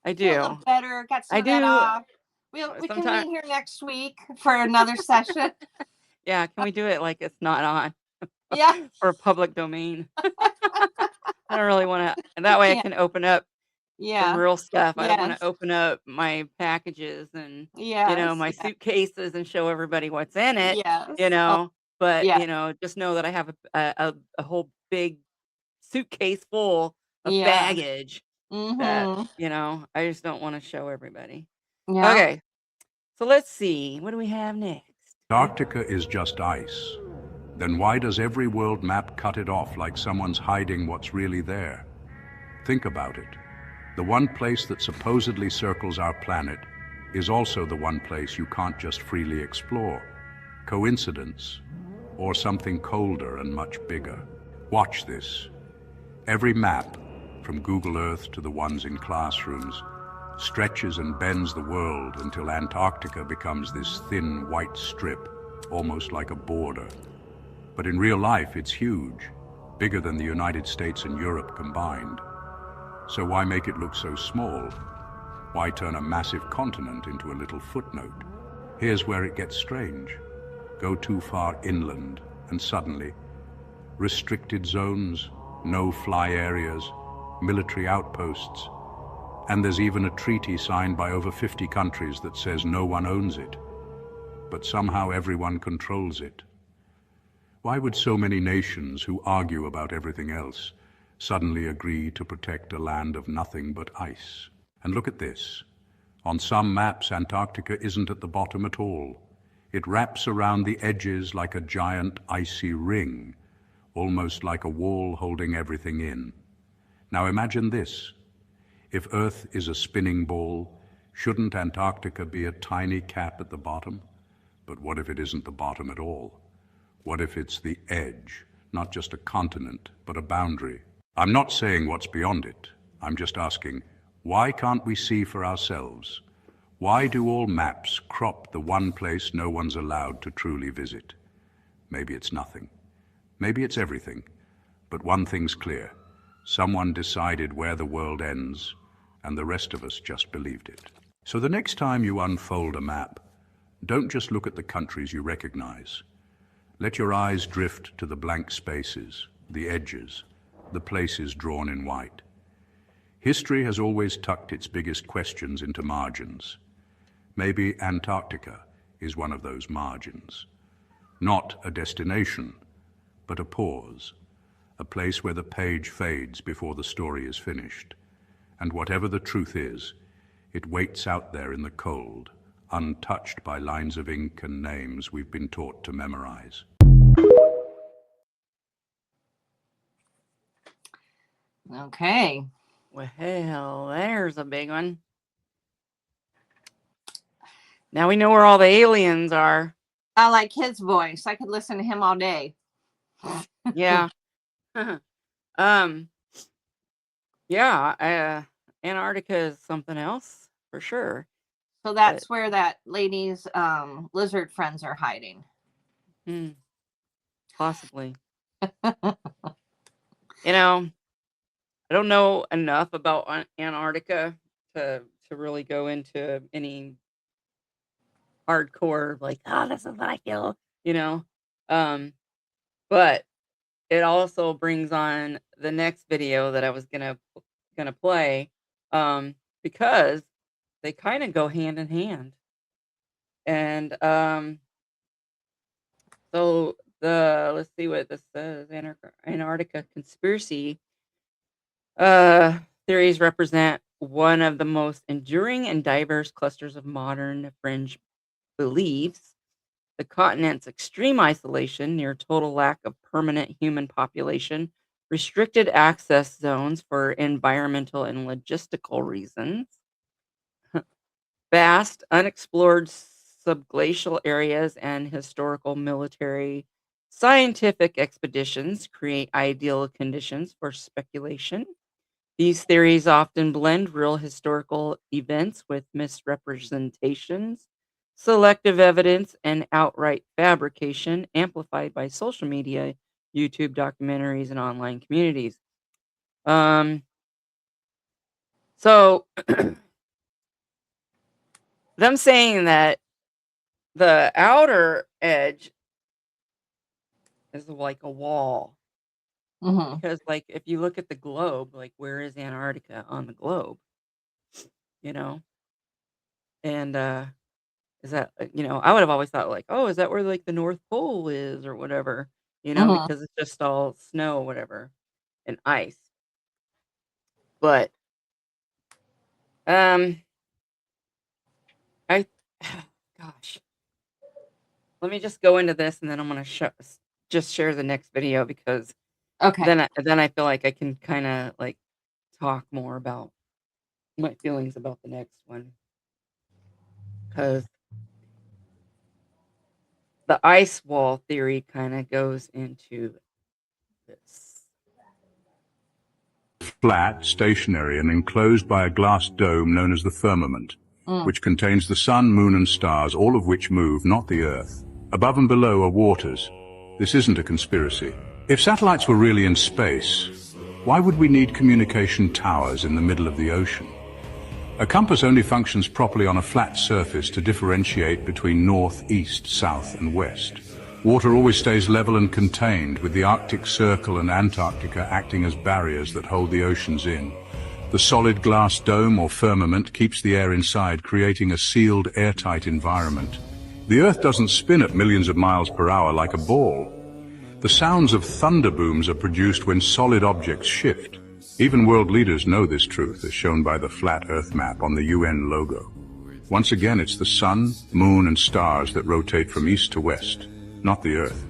I Feel a little do. better? Got some I of that do. off. We can Sometimes, meet here next week for another session. yeah, can we do it like it's not on Yeah. for public domain? I don't really want to, and that way I Yeah. can open up some Yeah. real stuff. I don't want Yes. to open up my packages and, Yes. my suitcases and show everybody what's in it, Yes. Oh, but, yeah. just know that I have a whole big suitcase full of Yeah. baggage that, Mhm. I just don't want to show everybody. Yeah. Okay. So let's see. What do we have next? Antarctica is just ice. Then why does every world map cut it off like someone's hiding what's really there? Think about it. The one place that supposedly circles our planet is also the one place you can't just freely explore. Coincidence? Or something colder and much bigger? Watch this. Every map, from Google Earth to the ones in classrooms, stretches and bends the world until Antarctica becomes this thin white strip, almost like a border. But in real life, it's huge, bigger than the United States and Europe combined. So why make it look so small? Why turn a massive continent into a little footnote? Here's where it gets strange. Go too far inland, and suddenly, restricted zones, no-fly areas, military outposts, and there's even a treaty signed by over 50 countries that says no one owns it. But somehow everyone controls it. Why would so many nations who argue about everything else suddenly agree to protect a land of nothing but ice? And look at this. On some maps, Antarctica isn't at the bottom at all. It wraps around the edges like a giant icy ring, almost like a wall holding everything in. Now imagine this. If Earth is a spinning ball, shouldn't Antarctica be a tiny cap at the bottom? But what if it isn't the bottom at all? What if it's the edge, not just a continent, but a boundary? I'm not saying what's beyond it. I'm just asking, why can't we see for ourselves? Why do all maps crop the one place no one's allowed to truly visit? Maybe it's nothing. Maybe it's everything. But one thing's clear. Someone decided where the world ends, and the rest of us just believed it. So the next time you unfold a map, don't just look at the countries you recognize. Let your eyes drift to the blank spaces, the edges, the places drawn in white. History has always tucked its biggest questions into margins. Maybe Antarctica is one of those margins. Not a destination, but a pause, a place where the page fades before the story is finished. And whatever the truth is, it waits out there in the cold, untouched by lines of ink and names we've been taught to memorize. Okay. Well, there's a big one. Now we know where all the aliens are. I like his voice. I could listen to him all day. Yeah. um. Yeah. Antarctica is something else for sure. So that's where that lady's lizard friends are hiding. Possibly. You know, I don't know enough about Antarctica to really go into any hardcore like, oh, this is what I feel, you know. But it also brings on the next video that I was gonna play, because they kind of go hand in hand. And so let's see what this says. Antarctica conspiracy theories represent one of the most enduring and diverse clusters of modern fringe beliefs. The continent's extreme isolation, near total lack of permanent human population, restricted access zones for environmental and logistical reasons, vast unexplored subglacial areas, and historical military scientific expeditions create ideal conditions for speculation. These theories often blend real historical events with misrepresentations, selective evidence, and outright fabrication, amplified by social media, YouTube documentaries, and online communities. So them saying that the outer edge is like a wall. Because, like, if you look at the globe, like, where is Antarctica on the globe? You know? And, is that, I would have always thought, like, oh, is that where, like, the North Pole is or whatever? Because it's just all snow or whatever and ice. But, I, gosh. Let me just go into this and then I'm going to just share the next video because Okay. then I feel like I can kind of, like, talk more about my feelings about the next one. Because the ice wall theory kind of goes into this. Flat, stationary, and enclosed by a glass dome known as the firmament, which contains the sun, moon, and stars, all of which move, not the Earth. Above and below are waters. This isn't a conspiracy. If satellites were really in space, why would we need communication towers in the middle of the ocean? A compass only functions properly on a flat surface to differentiate between north, east, south, and west. Water always stays level and contained, with the Arctic Circle and Antarctica acting as barriers that hold the oceans in. The solid glass dome or firmament keeps the air inside, creating a sealed, airtight environment. The Earth doesn't spin at millions of miles per hour like a ball. The sounds of thunder booms are produced when solid objects shift. Even world leaders know this truth, as shown by the flat Earth map on the UN logo. Once again, it's the sun, moon, and stars that rotate from east to west, not the Earth.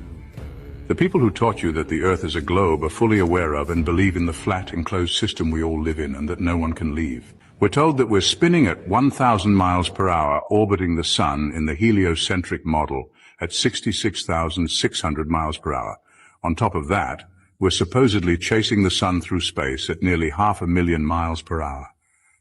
The people who taught you that the Earth is a globe are fully aware of and believe in the flat, enclosed system we all live in and that no one can leave. We're told that we're spinning at 1,000 miles per hour, orbiting the sun in the heliocentric model at 66,600 miles per hour. On top of that, we're supposedly chasing the sun through space at nearly 500,000 miles per hour.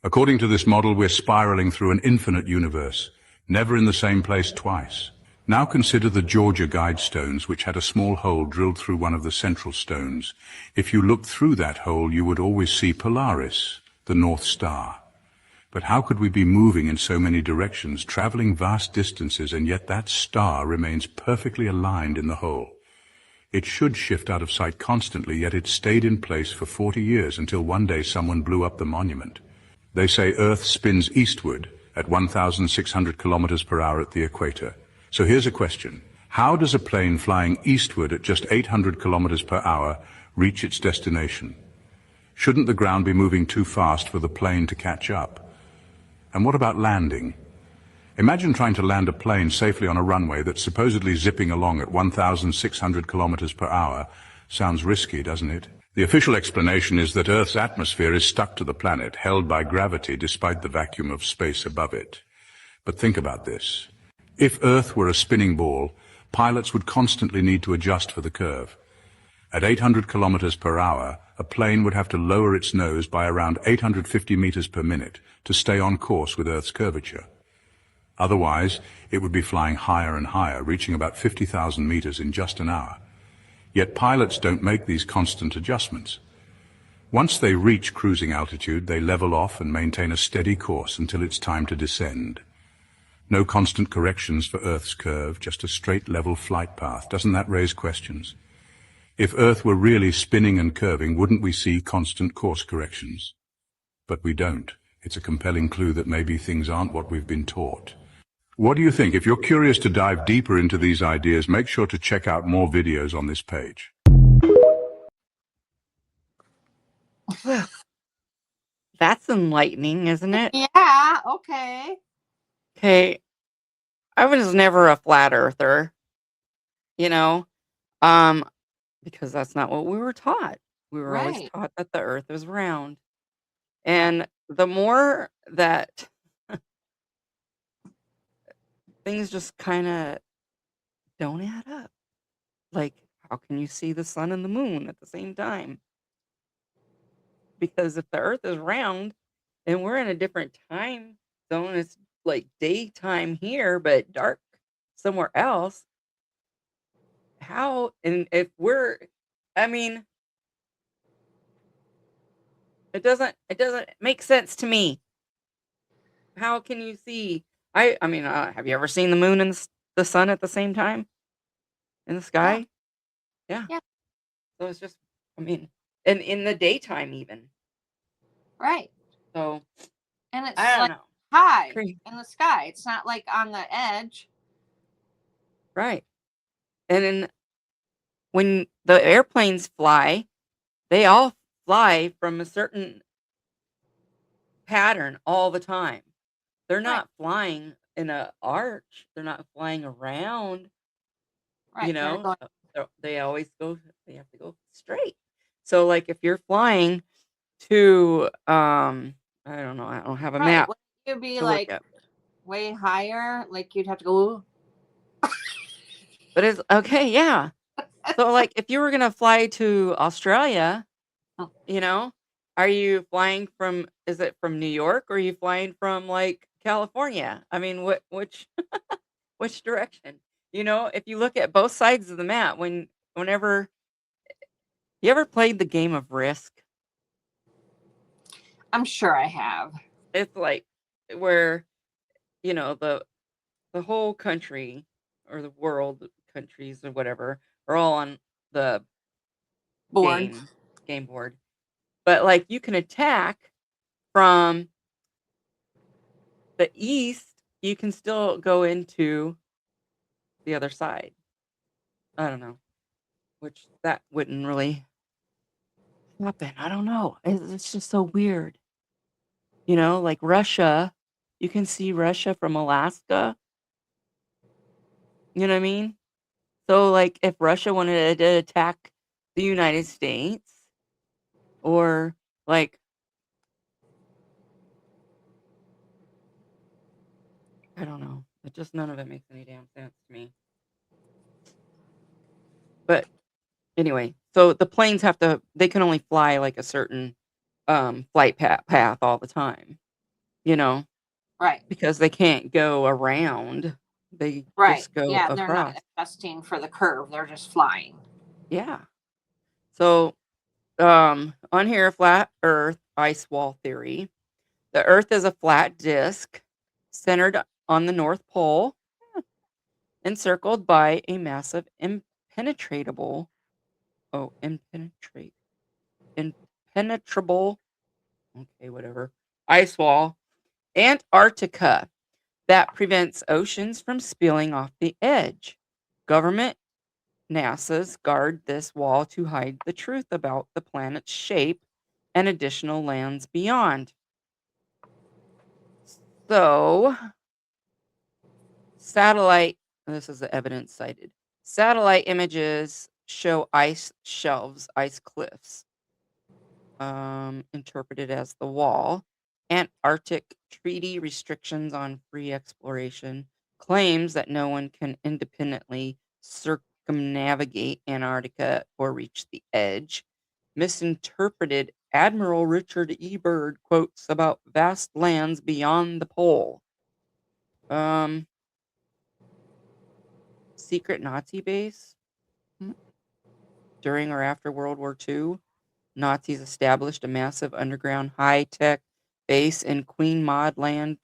According to this model, we're spiraling through an infinite universe, never in the same place twice. Now consider the Georgia Guidestones, which had a small hole drilled through one of the central stones. If you looked through that hole, you would always see Polaris, the North Star. But how could we be moving in so many directions, traveling vast distances, and yet that star remains perfectly aligned in the hole? It should shift out of sight constantly, yet it stayed in place for 40 years until one day someone blew up the monument. They say Earth spins eastward at 1,600 kilometers per hour at the equator. So here's a question. How does a plane flying eastward at just 800 kilometers per hour reach its destination? Shouldn't the ground be moving too fast for the plane to catch up? And what about landing? Imagine trying to land a plane safely on a runway that's supposedly zipping along at 1,600 kilometers per hour. Sounds risky, doesn't it? The official explanation is that Earth's atmosphere is stuck to the planet, held by gravity despite the vacuum of space above it. But think about this. If Earth were a spinning ball, pilots would constantly need to adjust for the curve. At 800 kilometers per hour, a plane would have to lower its nose by around 850 meters per minute to stay on course with Earth's curvature. Otherwise, it would be flying higher and higher, reaching about 50,000 meters in just an hour. Yet pilots don't make these constant adjustments. Once they reach cruising altitude, they level off and maintain a steady course until it's time to descend. No constant corrections for Earth's curve, just a straight level flight path. Doesn't that raise questions? If Earth were really spinning and curving, wouldn't we see constant course corrections? But we don't. It's a compelling clue that maybe things aren't what we've been taught. What do you think? If you're curious to dive deeper into these ideas, make sure to check out more videos on this page. Well, that's enlightening, isn't it? Yeah, okay. Okay, I was never a flat earther, you know, um, because that's not what we were taught. We were always Right. taught that the earth is round. And the more that things just kind of don't add up. Like, how can you see the sun and the moon at the same time? Because if the earth is round and we're in a different time zone, it's like daytime here, but dark somewhere else. How, and if we're, I mean, it doesn't make sense to me. How can you see? I mean, have you ever seen the moon and the sun at the same time in the Yeah. sky? Yeah. Yeah. So it's just, I mean, and in the daytime even. Right. So And it's I don't like know. high Crazy. in the sky. It's not like on the edge. Right. And then when the airplanes fly, they all fly from a certain pattern all the time. They're Right. not flying in a arch. They're not flying around, you Right. They're know. going They always go. They have to go straight. So, like, if you're flying to, I don't know. I don't have a right. map Wouldn't you be to look like at, way higher? Like you'd have to go. but it's okay. Yeah. So, like, if you were gonna fly to Australia, Oh, you know, are you flying from? Is it from New York, or are you flying from like California? I mean, which direction? You know, if you look at both sides of the map, whenever you ever played the game of Risk, I'm sure I have. it's like where you know the whole country or the world countries or whatever are all on the Bored. game board, but like you can attack from the east. You can still go into the other side. I don't know, which that wouldn't really happen. I don't know. It's just so weird. You know, like Russia, you can see Russia from Alaska. You know what I mean? So, like, if Russia wanted to attack the United States, or like, I don't know, it just none of it makes any damn sense to me. But anyway, so the planes they can only fly like a certain flight path all the time, you know, Right. because they can't go around. They Right. just go Yeah. They're across. not adjusting for the curve. They're just flying. Yeah. So, on here, flat Earth ice wall theory. The Earth is a flat disk centered on the North Pole, encircled by a massive impenetrable, oh, impenetrable, okay, whatever, ice wall, Antarctica, that prevents oceans from spilling off the edge. Government NASA's guard this wall to hide the truth about the planet's shape and additional lands beyond. So, satellite, this is the evidence cited. Satellite images show ice shelves, ice cliffs, interpreted as the wall. Antarctic treaty restrictions on free exploration. Claims that no one can independently circumnavigate Antarctica or reach the edge. Misinterpreted Admiral Richard E. Byrd quotes about vast lands beyond the pole. Um, secret Nazi base. During or after World War II, Nazis established a massive underground high-tech base in Queen Maud Land,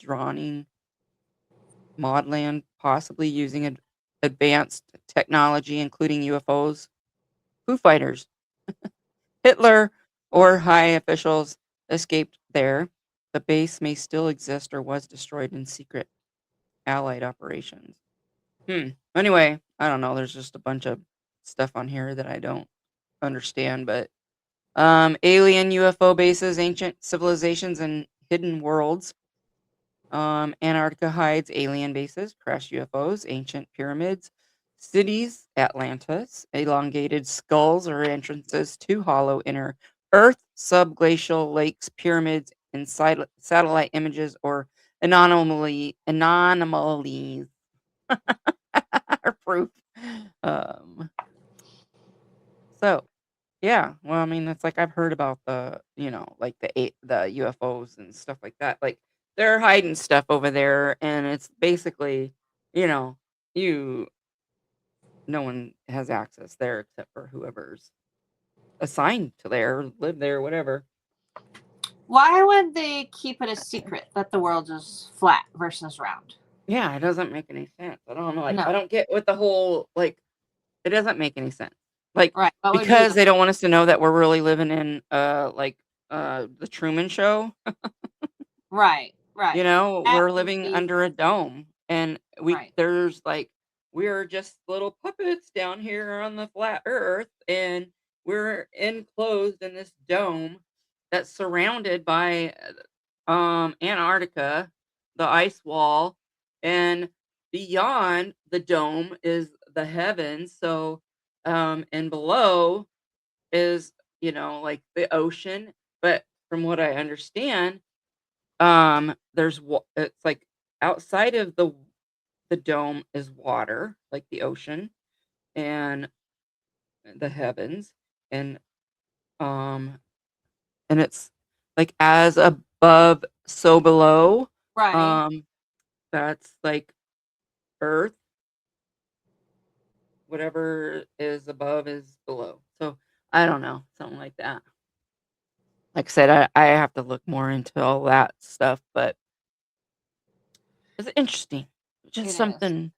possibly using advanced technology, including UFOs. Foo Fighters, Hitler, or high officials escaped there. The base may still exist or was destroyed in secret Allied operations. Anyway, I don't know. There's just a bunch of stuff on here that I don't understand, but alien UFO bases, ancient civilizations, and hidden worlds. Antarctica hides alien bases, crashed UFOs, ancient pyramids, cities, Atlantis, elongated skulls or entrances to hollow inner Earth, subglacial lakes, pyramids, and satellite images or anomalies or proof. So yeah, well, I mean, it's like I've heard about like the UFOs and stuff like that. Like they're hiding stuff over there, and it's basically, you know, you no one has access there except for whoever's assigned to there, live there, whatever. Why would they keep it a secret that the world is flat versus round? Yeah, it doesn't make any sense. I don't know. Like, No. I don't get what the whole it doesn't make any sense. Like, Right. What would be because the they don't want us to know that we're really living in the Truman Show. right, right. That We're would living be under a dome, and right. there's we're just little puppets down here on the flat earth, and we're enclosed in this dome that's surrounded by Antarctica, the ice wall, and beyond the dome is the heavens. So and below is, like the ocean, but from what I understand, it's like outside of the dome is water, like the ocean and the heavens, and um and it's like as above, so below. Right. Um that's like Earth. Whatever is above is below. So I don't know, something like that. Like I said, I have to look more into all that stuff, but it's interesting. Just It is. something,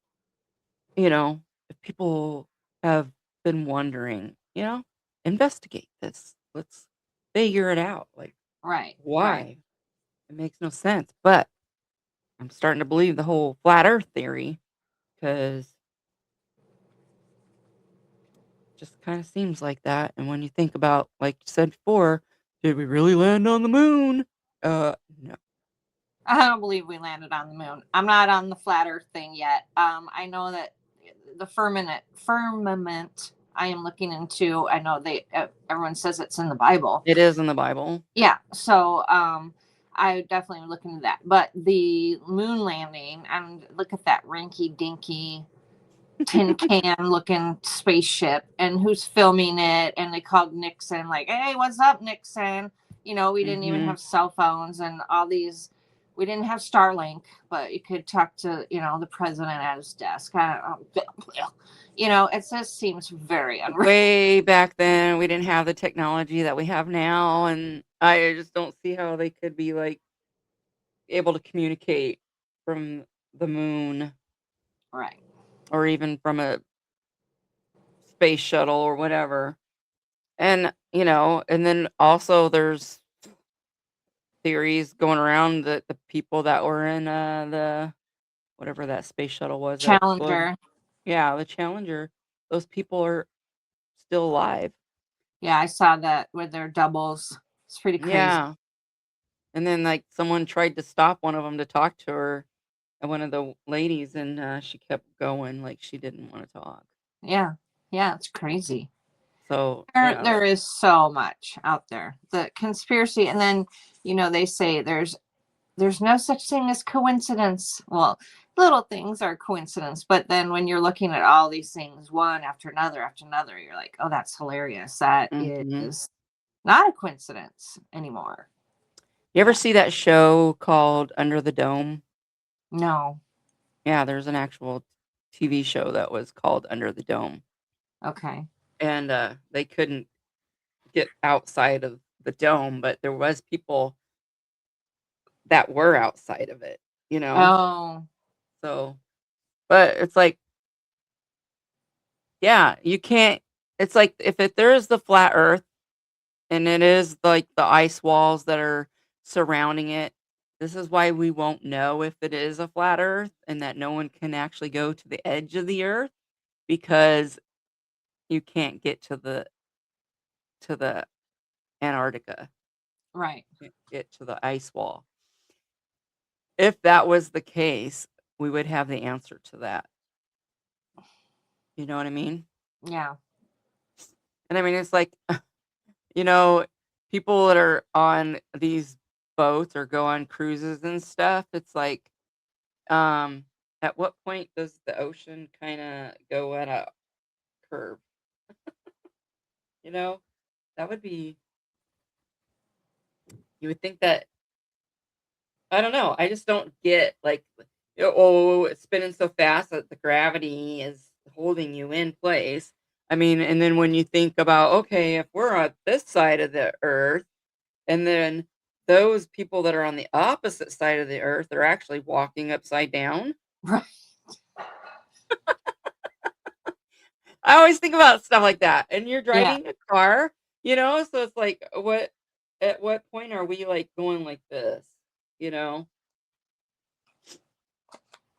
if people have been wondering, investigate this. Let's figure it out. Like, Right. Right. why? It makes no sense. But I'm starting to believe the whole flat earth theory because it just kind of seems like that. And when you think about, like you said before, did we really land on the moon? No. I don't believe we landed on the moon. I'm not on the flat earth thing yet. I know that the firmament I am looking into, I know everyone says it's in the Bible. It is in the Bible. Yeah. So I definitely look into that. But the moon landing, and look at that rinky dinky tin can looking spaceship, and who's filming it, and they called Nixon, like, hey, what's up, Nixon? We didn't even have cell phones and all these. We didn't have Starlink, but you could talk to the president at his desk. It just seems very unreal. Way back then, we didn't have the technology that we have now, and I just don't see how they could be able to communicate from the moon, Right. or even from a space shuttle or whatever. And and then also there's theories going around that the people that were in the whatever that space shuttle was that exploded. Challenger. Yeah, the Challenger. Those people are still alive. Yeah, I saw that with their doubles. It's pretty crazy. Yeah. And then someone tried to stop one of them to talk to her, one of the ladies, and she kept going like she didn't want to talk. Yeah. Yeah, it's crazy. So, There is so much out there. The conspiracy, and then they say there's no such thing as coincidence. Well, little things are coincidence, but then when you're looking at all these things one after another, you're like, oh, that's hilarious. That mhm. is not a coincidence anymore. You ever see that show called Under the Dome? No. Yeah, there's an actual TV show that was called Under the Dome, Okay. and they couldn't get outside of the dome, but there was people that were outside of it, you know. Oh, So, but it's like, yeah, you can't. It's like if there is the flat Earth and it is like the ice walls that are surrounding it. This is why we won't know if it is a flat Earth and that no one can actually go to the edge of the Earth because you can't get to the Antarctica, right. can't get to the ice wall. If that was the case, we would have the answer to that. You know what I mean? Yeah. And I mean, it's like, you know, people that are on these boats or go on cruises and stuff, it's like, um, at what point does the ocean kind of go at a curve? You know, that would be, you would think that, I don't know. I just don't get like, oh, it's spinning so fast that the gravity is holding you in place. I mean, and then when you think about, okay, if we're on this side of the earth, and then those people that are on the opposite side of the earth are actually walking upside down. Right. I always think about stuff like that. And you're Yeah. driving a car, so it's like, at what point are we like going like this? You know?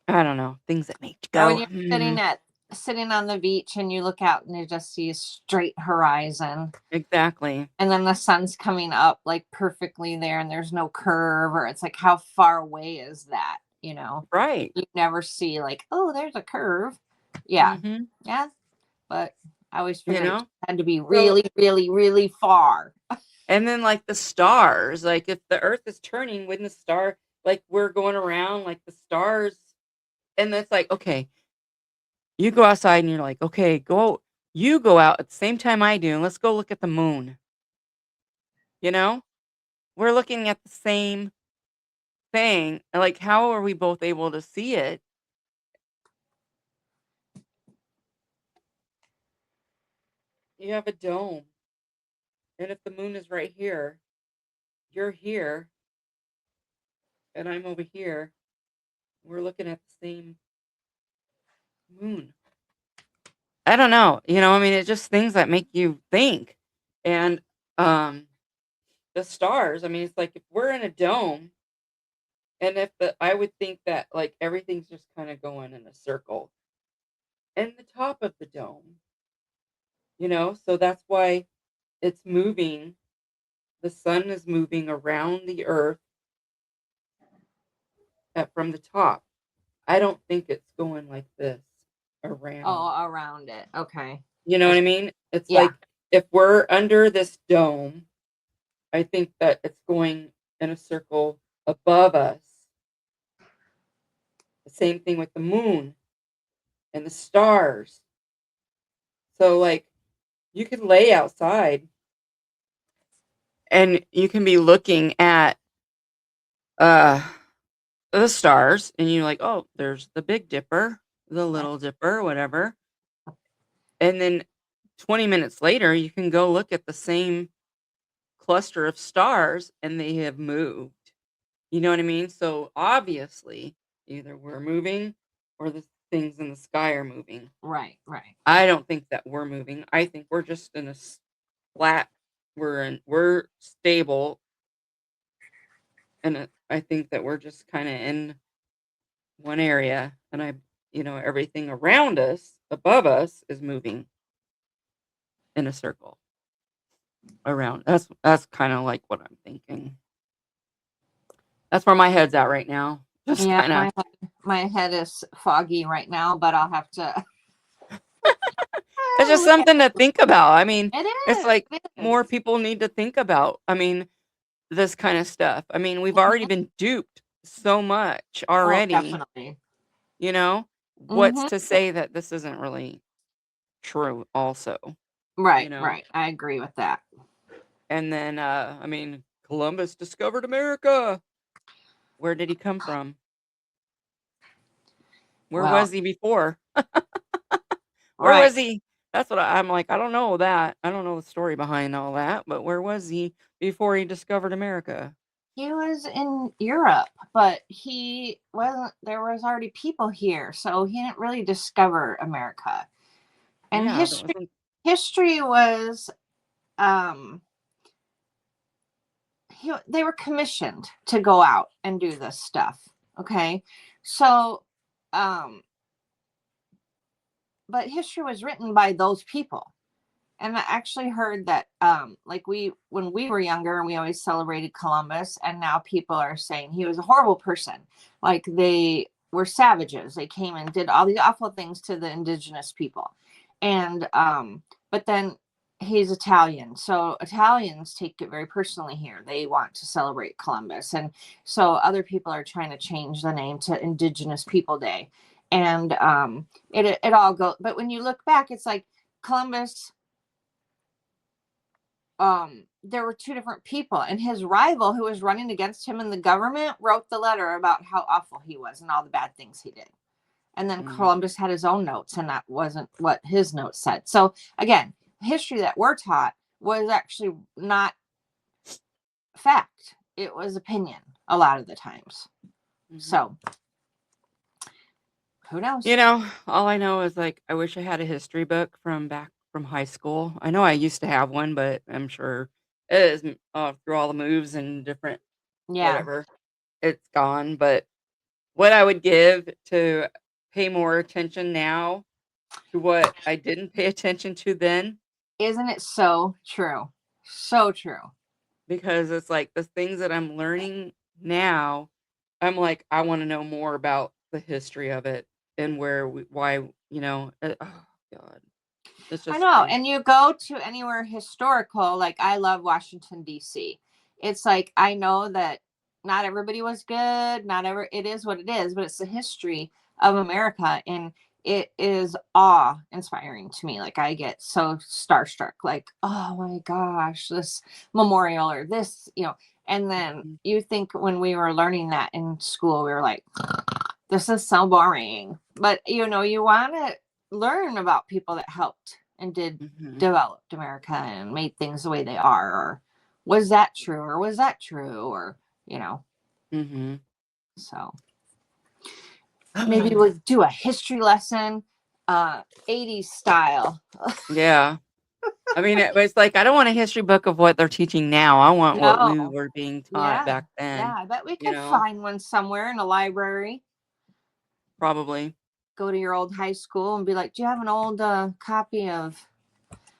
I don't know. Things that make you Or when go, you're "Hmm." sitting on the beach and you look out and you just see a straight horizon, Exactly. and then the sun's coming up like perfectly there and there's no curve, or it's like, how far away is that? Right. You never see like, oh, there's a curve. Yeah. Hmm. Yeah. But I always You figured it know? had to be So, really, really, really far. and then like the stars, like if the earth is turning, wouldn't the star, like we're going around like the stars, and that's like, okay, you go outside and you're like, okay, you go out at the same time I do, and let's go look at the moon. You know? We're looking at the same thing. And like, how are we both able to see it? You have a dome. And if the moon is right here, you're here, and I'm over here. We're looking at the same moon. I don't know. I mean, it's just things that make you think. And um the stars, I mean, it's like if we're in a dome, and I would think that like everything's just kind of going in a circle. And the top of the dome, so that's why it's moving. The sun is moving around the earth from the top. I don't think it's going like this around. Oh, around it. Okay. You know what I mean? It's Yeah. like if we're under this dome, I think that it's going in a circle above us. The same thing with the moon and the stars. So, like, you could lay outside and you can be looking at uh the stars, and you're like, oh, there's the Big Dipper, the Little Dipper, whatever. And then 20 minutes later, you can go look at the same cluster of stars and they have moved. You know what I mean? So obviously, either we're moving or the things in the sky are moving. Right. Right. I don't think that we're moving. I think we're just in a flat, we're stable, and I think that we're just kind of in one area, and everything around us, above us, is moving in a circle around. That's kind of like what I'm thinking. That's where my head's at right now. Just Yeah, kind of. my head is foggy right now, but I'll have to. It's just Totally. something to think about. I mean, It it's is. like It more is. people need to think about, I mean, this kind of stuff. I mean, we've already Mhm. been duped so much Oh, already, definitely. you know? What's Hmm. to say that this isn't really true also, you Right, know? right. I agree with that. And then, I mean, Columbus discovered America. Where did he come from? Where Well, was he before? Where right. was he? That's what I'm like, I don't know that. I don't know the story behind all that, but where was he before he discovered America? He was in Europe, but he wasn't, there was already people here, so he didn't really discover America. And Yeah, that history wasn't. history was um they were commissioned to go out and do this stuff. Okay. So um but history was written by those people. And I actually heard that like we when we were younger we always celebrated Columbus, and now people are saying he was a horrible person. Like they were savages. They came and did all these awful things to the indigenous people. And but then he's Italian. So Italians take it very personally here. They want to celebrate Columbus. And so other people are trying to change the name to Indigenous People Day. And it all goes, but when you look back, it's like Columbus, there were two different people, and his rival who was running against him in the government wrote the letter about how awful he was and all the bad things he did. And then Mm, Columbus had his own notes, and that wasn't what his notes said. So again, history that we're taught was actually not fact. It was opinion a lot of the times. mhm. So who knows? You know, all I know is like I wish I had a history book from back from high school. I know I used to have one, but I'm sure it is through all the moves and different Yeah. whatever. It's gone. But what I would give to pay more attention now to what I didn't pay attention to then, Isn't it so true? So true. because it's like the things that I'm learning now, I'm like, I want to know more about the history of it and why, oh God, it's I just know. crazy. And you go to anywhere historical, like I love Washington, D.C. It's like I know that not everybody was good, not ever, it is what it is, but it's the history of America. And it is awe inspiring to me. Like I get so starstruck, like, oh my gosh, this memorial or this, and then Mhm, you think when we were learning that in school, we were like, this is so boring. But you want to learn about people that helped and did mhm, developed America and made things the way they are. Or was that true? Or was that true? Or, mhm. so maybe we'll do a history lesson, 80s style. Yeah. I mean, it's like I don't want a history book of what they're teaching now. I want what we No. were being taught Yeah. back Yeah. then, I bet we you could know, find one somewhere in a library. probably. Go to your old high school and be like, do you have an old copy of.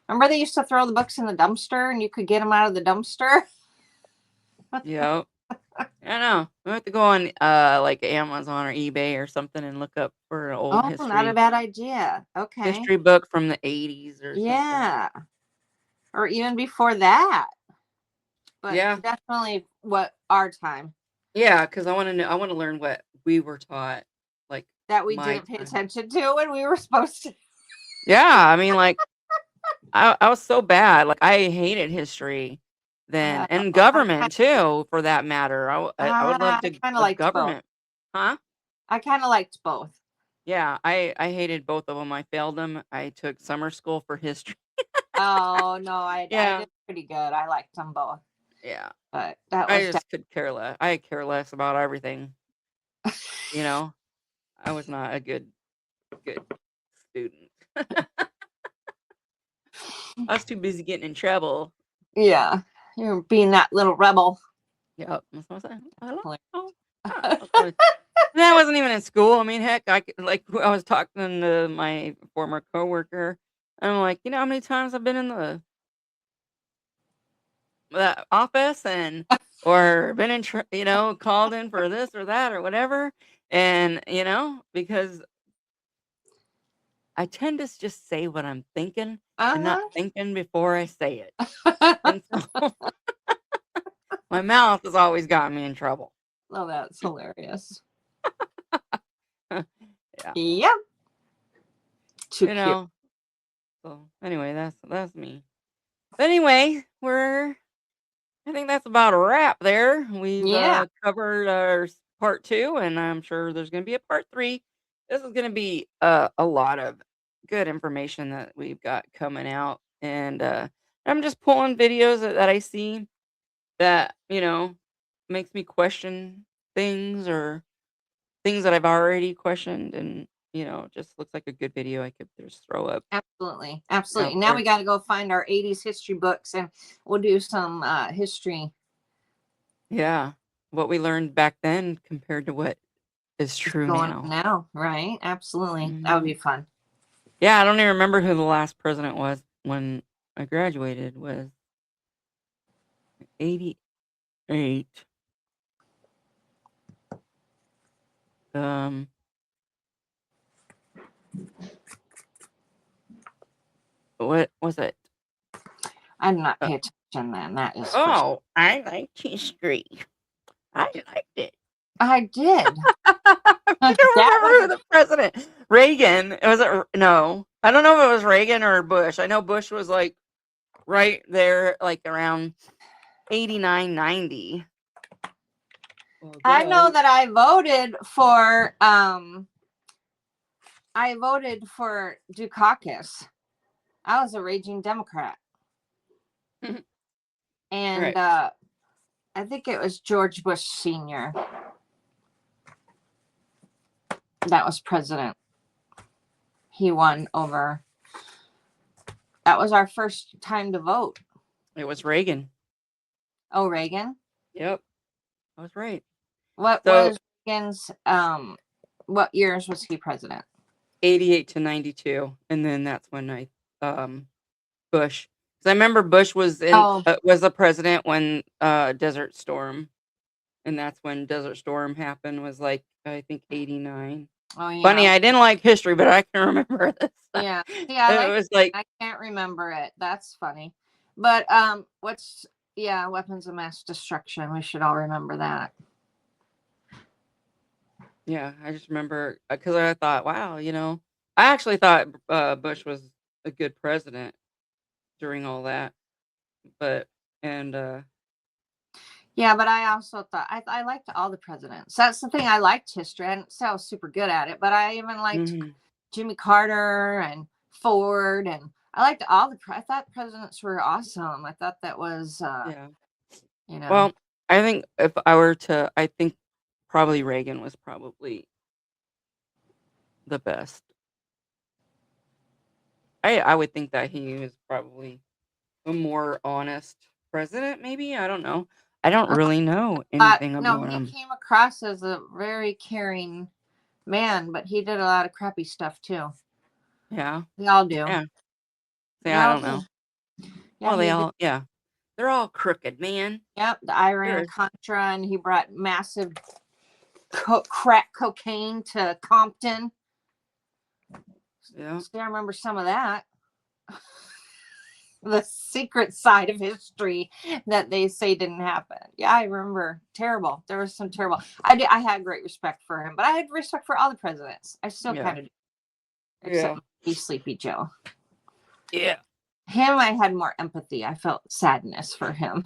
Remember they used to throw the books in the dumpster and you could get them out of the dumpster? Yep. I know. We have to go on like Amazon or eBay or something and look up for an old Oh, not a history bad idea. Okay. history book from the 80s or something. Yeah. Or even before that. But Yeah. definitely what our time Yeah, because I want to know. I want to learn what we were taught, like that we my didn't pay time. attention to when we were supposed to. Yeah, I mean, like I was so bad. Like I hated history then, and I government too, for that matter. I would love to kind of a liked both. government, huh? I kind of liked both. Yeah, I hated both of them. I failed them. I took summer school for history. Oh no, I Yeah, did pretty good. I liked them both, yeah. but that I was just could care less. I care less about everything. You know, I was not a good student. I was too busy getting in trouble. yeah. You're being that little rebel. Yep, that's what I said. Hello. Like, And I wasn't even in school. I mean, heck, like I was talking to my former coworker. I'm like, you know how many times I've been in the office and or been in, called in for this or that or whatever, and because I tend to just say what I'm thinking and not Uh-huh. thinking before I say it. And so my mouth has always gotten me in trouble. Oh, that's hilarious. Yeah. Yep. Too You cute. know. So anyway, that's me. But anyway, I think that's about a wrap there. We've Yeah. covered our part 2, and I'm sure there's going to be a part 3. This is going to be a lot of good information that we've got coming out, and I'm just pulling videos that I see that makes me question things or things that I've already questioned, and just looks like a good video I could just throw up Absolutely. out Absolutely. Now there. we got to go find our 80s history books and we'll do some history Yeah, what we learned back then compared to what is true going on now. now. Right. Absolutely. That would Mhm. be fun. Yeah, I don't even remember who the last president was when I graduated. Was 88. Um, what was it? I did not Uh, pay attention then. That is for sure. oh, I liked history. I liked it. I did. I don't That remember who was the president. Reagan. Was it? No, I don't know if it was Reagan or Bush. I know Bush was like right there, like around 89, 90. Well, good I know old. that I voted for Dukakis. I was a raging Democrat. And Right. I think it was George Bush Sr. that was president. He won over. That was our first time to vote. It was Reagan. Oh, Reagan. Yep, I was right. What So was Reagan's? What years was he president? 88 to 92, and then that's when Bush. Because I remember Bush was the president when Desert Storm, and that's when Desert Storm happened. Was like I think 89. Oh Funny, yeah, I didn't like history, but I can remember this. yeah. See, I It like. was like I can't remember it. That's funny. But weapons of mass destruction. We should all remember that. yeah, I just remember because I thought, wow, I actually thought Bush was a good president during all that, but and Yeah, but I also thought I liked all the presidents. That's the thing. I liked history. I didn't say I was super good at it, but I even liked mhm, Jimmy Carter and Ford, and I liked all I thought presidents were awesome. I thought that was, yeah. you know, Well, I think if I were to, I think probably Reagan was probably the best. I would think that he was probably a more honest president, maybe. I don't know. I don't really know anything no, about he him. came across as a very caring man, but he did a lot of crappy stuff too. Yeah, They all do. yeah. See, They I all don't do. know. Yeah, Well, they he did. all, yeah, they're all crooked, man. Yep, the Iran Sure. Contra, and he brought massive crack cocaine to Compton. Yeah, See, I remember some of that. The secret side of history that they say didn't happen. Yeah, I remember. Terrible. There was some terrible. I had great respect for him, but I had respect for all the presidents. I still yeah, kind of do, yeah, except maybe Sleepy Joe. yeah, Him, I had more empathy. I felt sadness for him.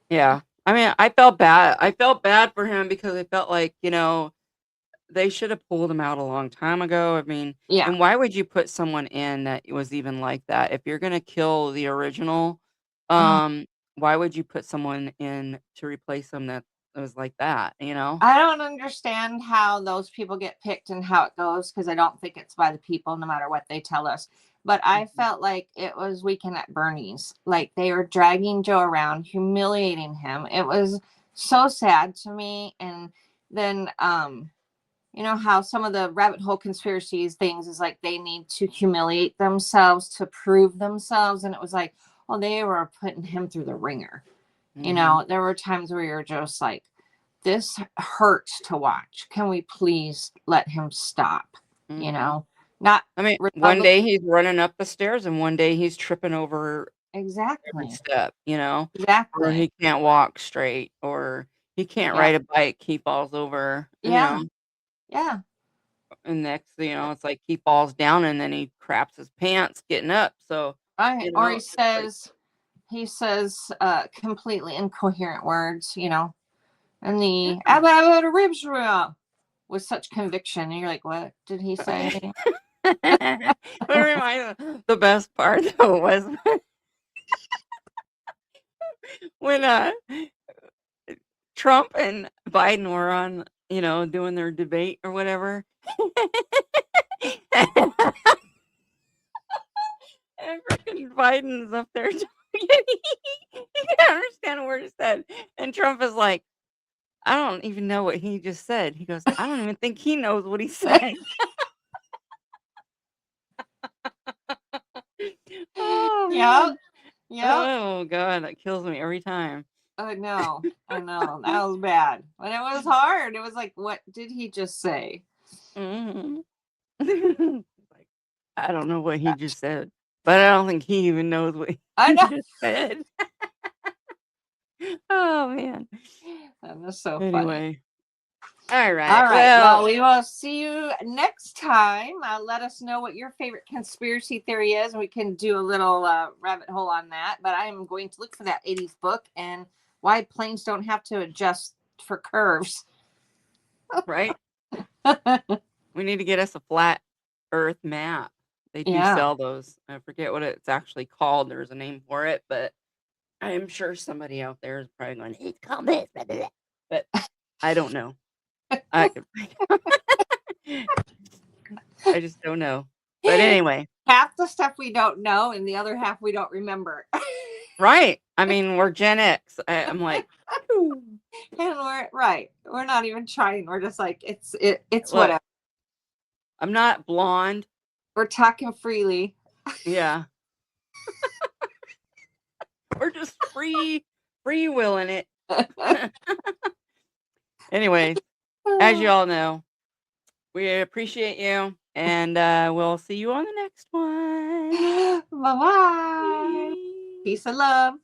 yeah. I mean, I felt bad. I felt bad for him because I felt like, they should have pulled him out a long time ago. I mean, Yeah. and why would you put someone in that was even like that? If you're gonna kill the original, Oh, why would you put someone in to replace them that was like that, you know? I don't understand how those people get picked and how it goes because I don't think it's by the people, no matter what they tell us. But I Mhm. felt like it was Weekend at Bernie's. Like they were dragging Joe around, humiliating him. It was so sad to me. And then, you know how some of the rabbit hole conspiracies things is like they need to humiliate themselves to prove themselves. And it was like, well, they were putting him through the ringer. Mhm. There were times where you're just like, this hurts to watch. Can we please let him stop? You Mhm. know, Not I mean, one Republican. day he's running up the stairs and one day he's tripping over every Exactly. step, or Exactly. he can't walk straight, or he can't Yeah. ride a bike, he falls over, Yeah. Yeah. and next, it's like he falls down and then he craps his pants getting up. So, Right. Or he it's like, says completely incoherent words, and the yeah. "Abba ribs with such conviction. And you're like, what did he say? What reminds me, the best part though was when Trump and Biden were on, doing their debate or whatever. And freaking Biden's up there talking. He can't understand a word he said. And Trump is like, I don't even know what he just said. He goes, I don't even think he knows what he said. Oh, Yeah. man. Yeah. Oh, God. That kills me every time. I know. That was bad. But it was hard. It was like, what did he just say? Mhm. Like, I don't know what he just said, but I don't think he even knows what I he know. just said. Oh, man. That was so funny. Anyway. All right. All right. Well, Well, we will see you next time. Let us know what your favorite conspiracy theory is, and we can do a little rabbit hole on that. But I am going to look for that 80s book and why planes don't have to adjust for curves. right. We need to get us a flat Earth map. They do Yeah. sell those. I forget what it's actually called. There's a name for it, but I am sure somebody out there is probably going, it's called this, blah, blah, blah." But I don't know. I just don't know. But anyway, Half the stuff we don't know, and the other half we don't remember. right. I mean, we're Gen X. I'm like, "Ooh." And we're not even trying. We're just like, it's Look, whatever. I'm not blonde. We're talking freely. Yeah. We're just free willing it. Anyways, as you all know, we appreciate you, and we'll see you on the next one. Bye-bye. Bye. Peace and love.